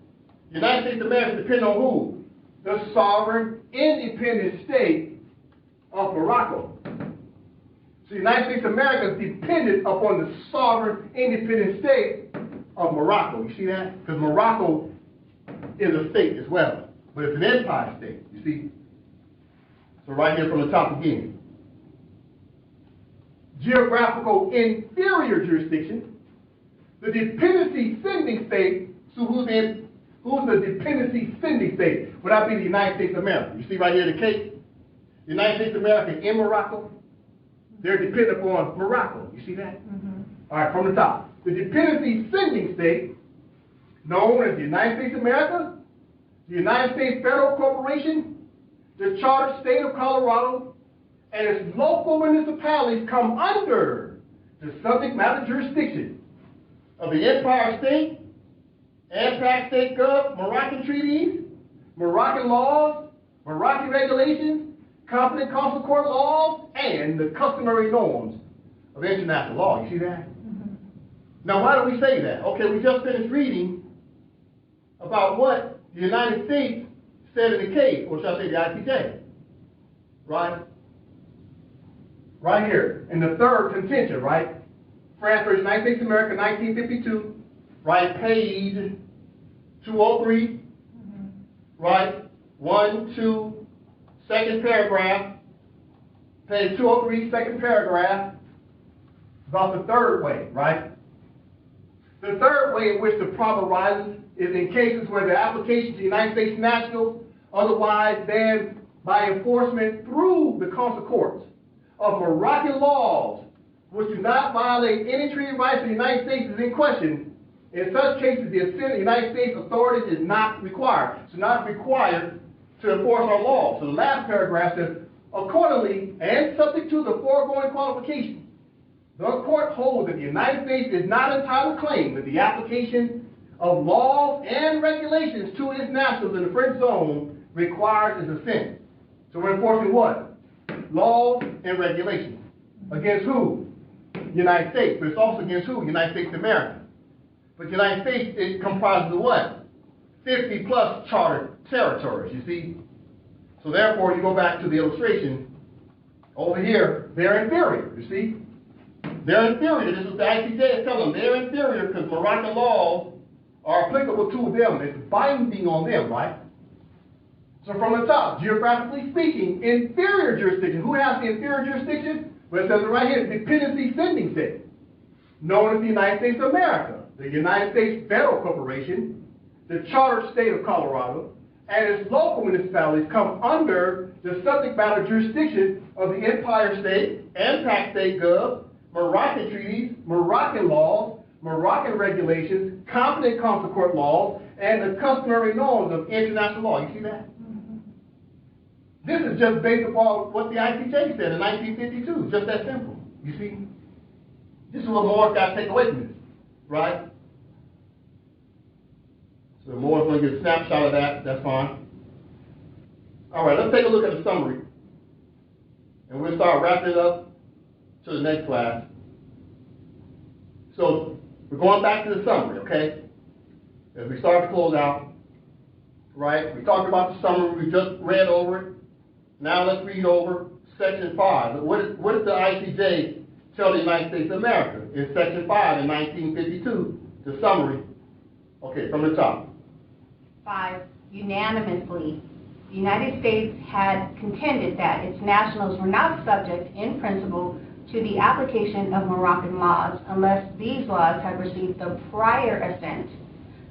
The United States of America depended on who? The sovereign, independent state of Morocco. So the United States of America is dependent upon the sovereign, independent state of Morocco. You see that? Because Morocco is a state as well, but it's an empire state, you see? So right here from the top again. Geographical inferior jurisdiction, the dependency sending state. So who's the dependency sending state? Would that be the United States of America? You see right here the case? The United States of America in Morocco, they're dependent upon Morocco. You see that? Mm-hmm. All right, from the top. The dependency sending state, known as the United States of America, the United States Federal Corporation, the chartered state of Colorado, and its local municipalities come under the subject matter jurisdiction of the Empire State, ANPAC State Gov, Moroccan treaties, Moroccan laws, Moroccan regulations, competent consular court laws, and the customary norms of international law. You see that? Mm-hmm. Now, why do we say that? Okay, we just finished reading about what the United States said in the case, or shall I say the ICJ, right? Right here, in the third contention, right? France versus United States of America, 1952, right? Page 203, mm-hmm. Right? 1, 2, second paragraph, page 203, second paragraph, about the third way, right? The third way in which the problem arises is in cases where the application to the United States national, otherwise than by enforcement through the consular courts of Moroccan laws, which do not violate any treaty rights of the United States is in question. In such cases, the assent of the United States authorities is not required. It's not required to enforce our law. So the last paragraph says, accordingly, and subject to the foregoing qualification, the court holds that the United States is not entitled to claim that the application of laws and regulations to its nationals in the French zone requires its assent. So we're enforcing what? Laws and regulations. Against who? United States. But it's also against who? United States of America. But the United States, it comprises of what? 50 plus chartered territories, you see? So therefore, you go back to the illustration. Over here, they're inferior, you see? They're inferior. This is the ICJ is telling them they're inferior because Moroccan laws are applicable to them. It's binding on them, right? So from the top, geographically speaking, inferior jurisdiction. Who has the inferior jurisdiction? Well, it says it right here, dependency sending state, known as the United States of America, the United States Federal Corporation, the chartered state of Colorado, and its local municipalities come under the subject matter jurisdiction of the Empire State, ANPAC State Gov, Moroccan treaties, Moroccan laws, Moroccan regulations, competent consular court laws, and the customary norms of international law. You see that? Mm-hmm. This is just based upon what the ICJ said in 1952. Just that simple. You see? This is what Moore's got to take away from this, right? So Moore's going to get a snapshot of that. That's fine. All right, let's take a look at the summary. And we'll start wrapping it up to the next class. So we're going back to the summary, okay? As we start to close out, right? We talked about the summary. We just read over it. Now let's read over Section 5. What did the ICJ tell the United States of America in Section 5 in 1952? The summary. Okay, from the top. 5. Unanimously, the United States had contended that its nationals were not subject, in principle, to the application of Moroccan laws unless these laws have received the prior assent.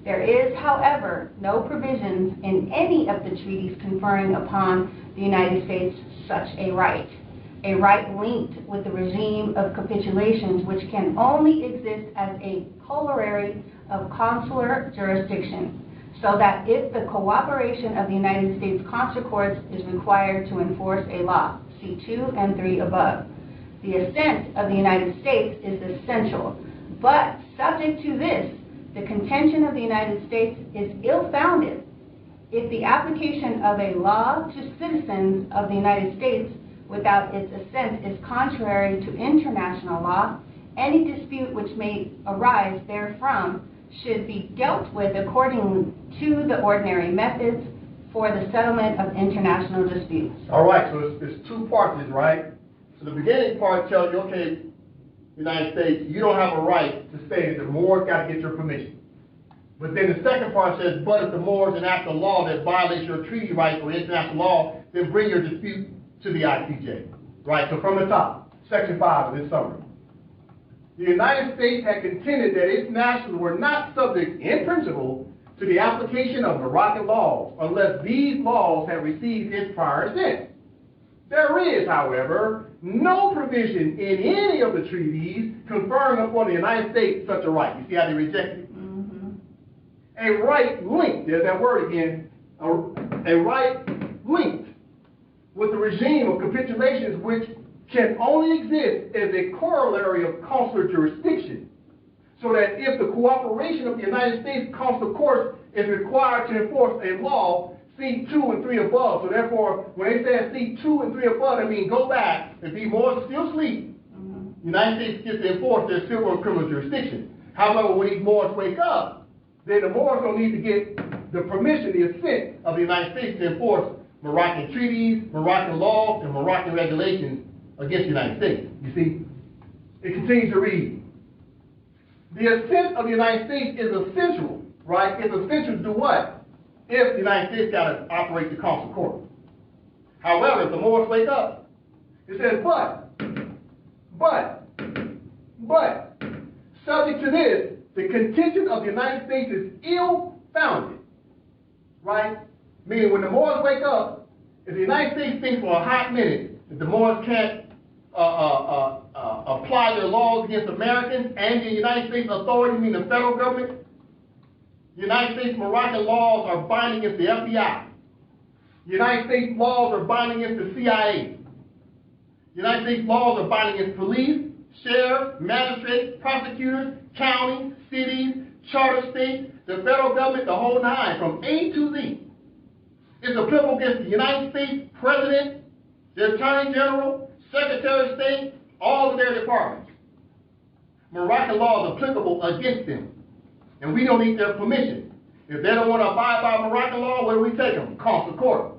There is, however, no provisions in any of the treaties conferring upon the United States such a right linked with the regime of capitulations which can only exist as a corollary of consular jurisdiction, so that if the cooperation of the United States consular courts is required to enforce a law, see 2 and 3 above. The assent of the United States is essential, but subject to this, the contention of the United States is ill-founded if the application of a law to citizens of the United States without its assent is contrary to international law. Any dispute which may arise therefrom should be dealt with according to the ordinary methods for the settlement of international disputes. All right, so it's 2 parts, right? So the beginning part tells you, okay, United States, you don't have a right to say that the Moors got to get your permission. But then the second part says, but if the Moors enact a law that violates your treaty rights or international law, then bring your dispute to the ICJ. Right, so from the top, Section 5 of this summary. The United States had contended that its nationals were not subject in principle to the application of Moroccan laws unless these laws had received its prior assent. There is, however, no provision in any of the treaties conferring upon the United States such a right. You see how they rejected it? Mm-hmm. A right linked, there's that word again, a right linked with the regime of capitulations which can only exist as a corollary of consular jurisdiction, so that if the cooperation of the United States consular courts is required to enforce a law, see 2 and 3 above. So therefore, when they say see 2 and 3 above, that means go back. If these Moors still sleep, the United States gets to enforce their civil and criminal jurisdiction. However, when these Moors wake up, then the Moors don't need to get the permission, the assent of the United States to enforce Moroccan treaties, Moroccan laws, and Moroccan regulations against the United States. You see, it continues to read. The assent of the United States is essential, right? It's essential to do what? If the United States got to operate the consular court. However, if the Moors wake up, it says, but, subject to this, the contention of the United States is ill-founded, right? Meaning when the Moors wake up, if the United States thinks for a hot minute that the Moors can't apply their laws against Americans and the United States authorities, meaning the federal government, the United States Moroccan laws are binding against the FBI. The United States laws are binding against the CIA. The United States laws are binding against police, sheriffs, magistrates, prosecutors, counties, cities, charter states, the federal government, the whole nine, from A to Z. It's applicable against the United States President, the Attorney General, Secretary of State, all of their departments. Moroccan law is applicable against them. And we don't need their permission. If they don't want to abide by Moroccan law, where do we take them? Consular court.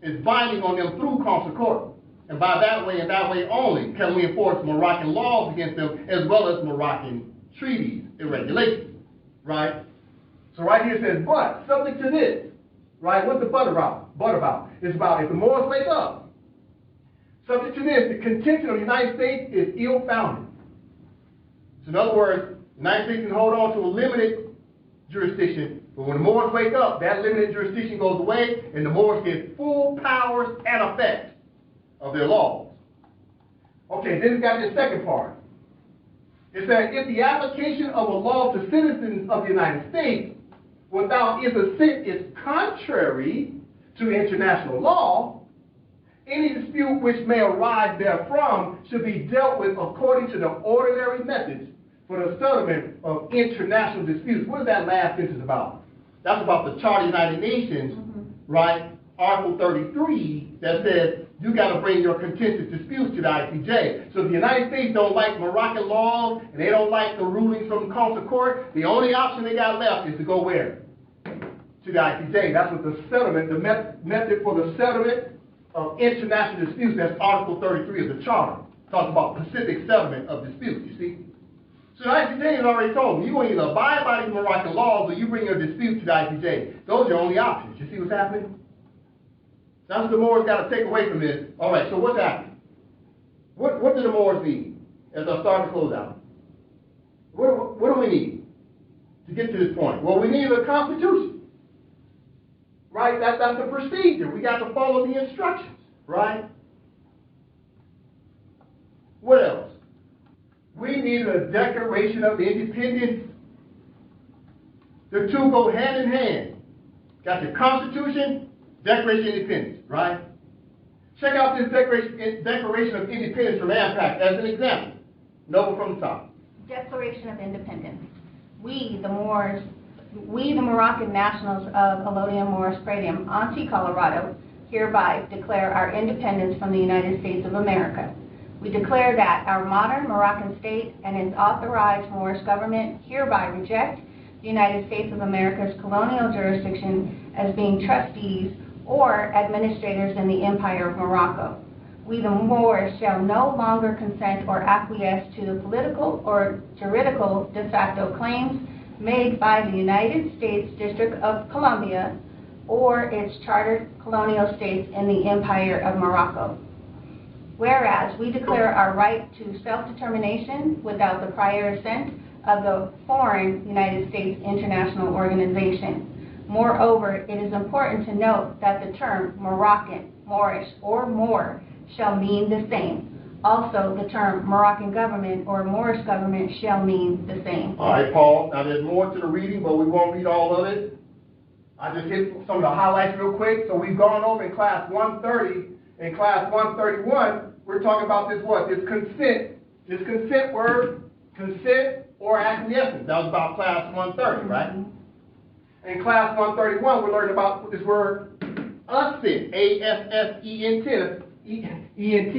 It's binding on them through consular court. And by that way and that way only can we enforce Moroccan laws against them as well as Moroccan treaties and regulations. Right? So right here it says, but, subject to this. Right? What's the but about? It's about if the Moors wake up. Subject to this, the contention of the United States is ill-founded. So in other words, the United States can hold on to a limited jurisdiction, but when the Moors wake up, that limited jurisdiction goes away, and the Moors get full powers and effect of their laws. Okay, then it's got this second part. It says, if the application of a law to citizens of the United States without its assent is contrary to international law, any dispute which may arise therefrom should be dealt with according to the ordinary methods for the settlement of international disputes. What is that last sentence about? That's about the Charter of the United Nations, right? Article 33 that says you got to bring your contentious disputes to the ICJ. So if the United States don't like Moroccan laws and they don't like the rulings from the consular court, the only option they got left is to go where? To the ICJ. That's what the settlement, the method for the settlement of international disputes, that's Article 33 of the Charter. Talks about Pacific settlement of disputes, you see. So the ICJ has already told them, you're going to either abide by these Moroccan laws or you bring your dispute to the ICJ. Those are your only options. You see what's happening? That's what the Moors got to take away from this. All right, so what's happening? What do the Moors need as I start to close out? What do we need to get to this point? Well, we need a constitution. Right? That's the procedure. We got to follow the instructions. Right? What else? We need a Declaration of Independence. The two go hand in hand. Got the Constitution, Declaration of Independence, right? Check out this Declaration of Independence from AMPAC as an example. Nova from the top. Declaration of Independence. We, the Moroccan nationals of Alodia Moorish Praetium, Anti Colorado, hereby declare our independence from the United States of America. We declare that our modern Moroccan state and its authorized Moorish government hereby reject the United States of America's colonial jurisdiction as being trustees or administrators in the Empire of Morocco. We the Moors shall no longer consent or acquiesce to the political or juridical de facto claims made by the United States District of Columbia or its chartered colonial states in the Empire of Morocco. Whereas we declare our right to self-determination without the prior assent of the foreign United States international organization. Moreover, it is important to note that the term Moroccan, Moorish, or Moor shall mean the same. Also, the term Moroccan government or Moorish government shall mean the same. All right, Paul. Now, there's more to the reading, but we won't read all of it. I just hit some of the highlights real quick. So we've gone over in class 130. In class 131, we're talking about this what? This consent. This consent word, consent or acquiescence. That was about class 130, right? In class 131, we're learning about this word, assent. A-S-S-E-N-T.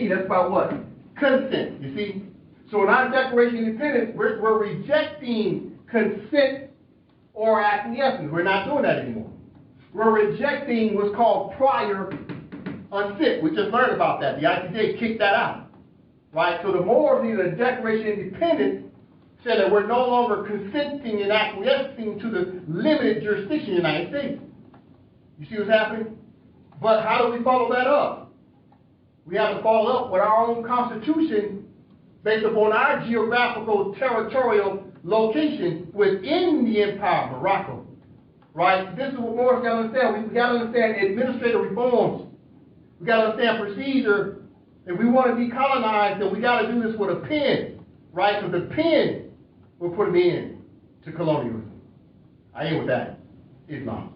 That's about what? Consent, you see? So in our Declaration of Independence, we're rejecting consent or acquiescence. We're not doing that anymore. We're rejecting what's called prior consent. We just learned about that. The ICJ kicked that out, right? So the Moors in the Declaration of Independence said that we're no longer consenting and acquiescing to the limited jurisdiction of the United States. You see what's happening? But how do we follow that up? We have to follow up with our own constitution based upon our geographical territorial location within the Empire of Morocco, right? This is what Moors got to understand. We got to understand administrative reforms. We got to understand procedure. If we want to decolonize, then we got to do this with a pen, right? Because the pen will put an end to colonialism. I end with that. Islam.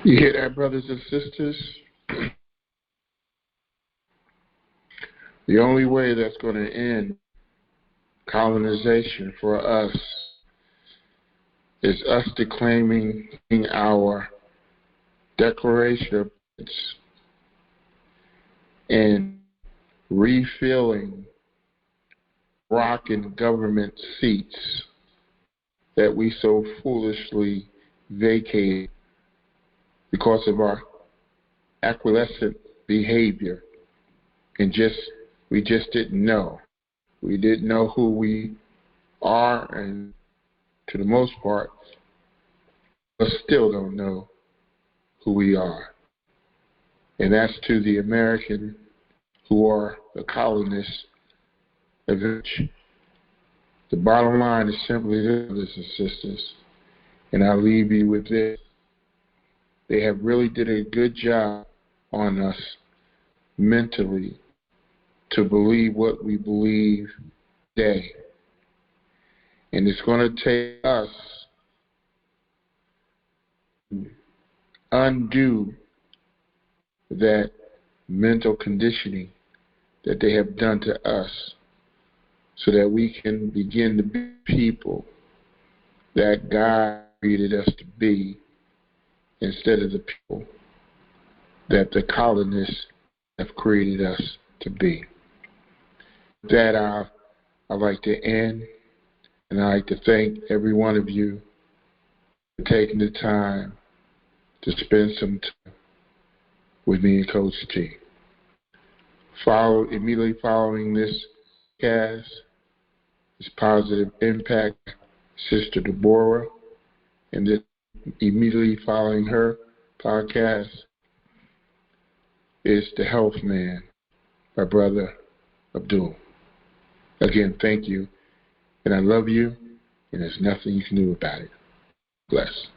You hear that, brothers and sisters? The only way that's going to end colonization for us is us declaiming our Declaration of Independence and refilling Moroccan government seats that we so foolishly vacated because of our acquiescent behavior, and we just didn't know. We didn't know who we are, and to the most part, we still don't know who we are. And that's to the American who are the colonists of which the bottom line is simply this, brothers and sisters, and I'll leave you with this. They have really did a good job on us mentally to believe what we believe today. And it's going to take us to undo that mental conditioning that they have done to us so that we can begin to be people that God created us to be, instead of the people that the colonists have created us to be. With that, I'd like to end, and I'd like to thank every one of you for taking the time to spend some time with me and Coach T. Immediately following this cast is Positive Impact Sister Deborah, and then immediately following her podcast is The Health Man by Brother Abdul. Again, thank you, and I love you, and there's nothing you can do about it. Bless.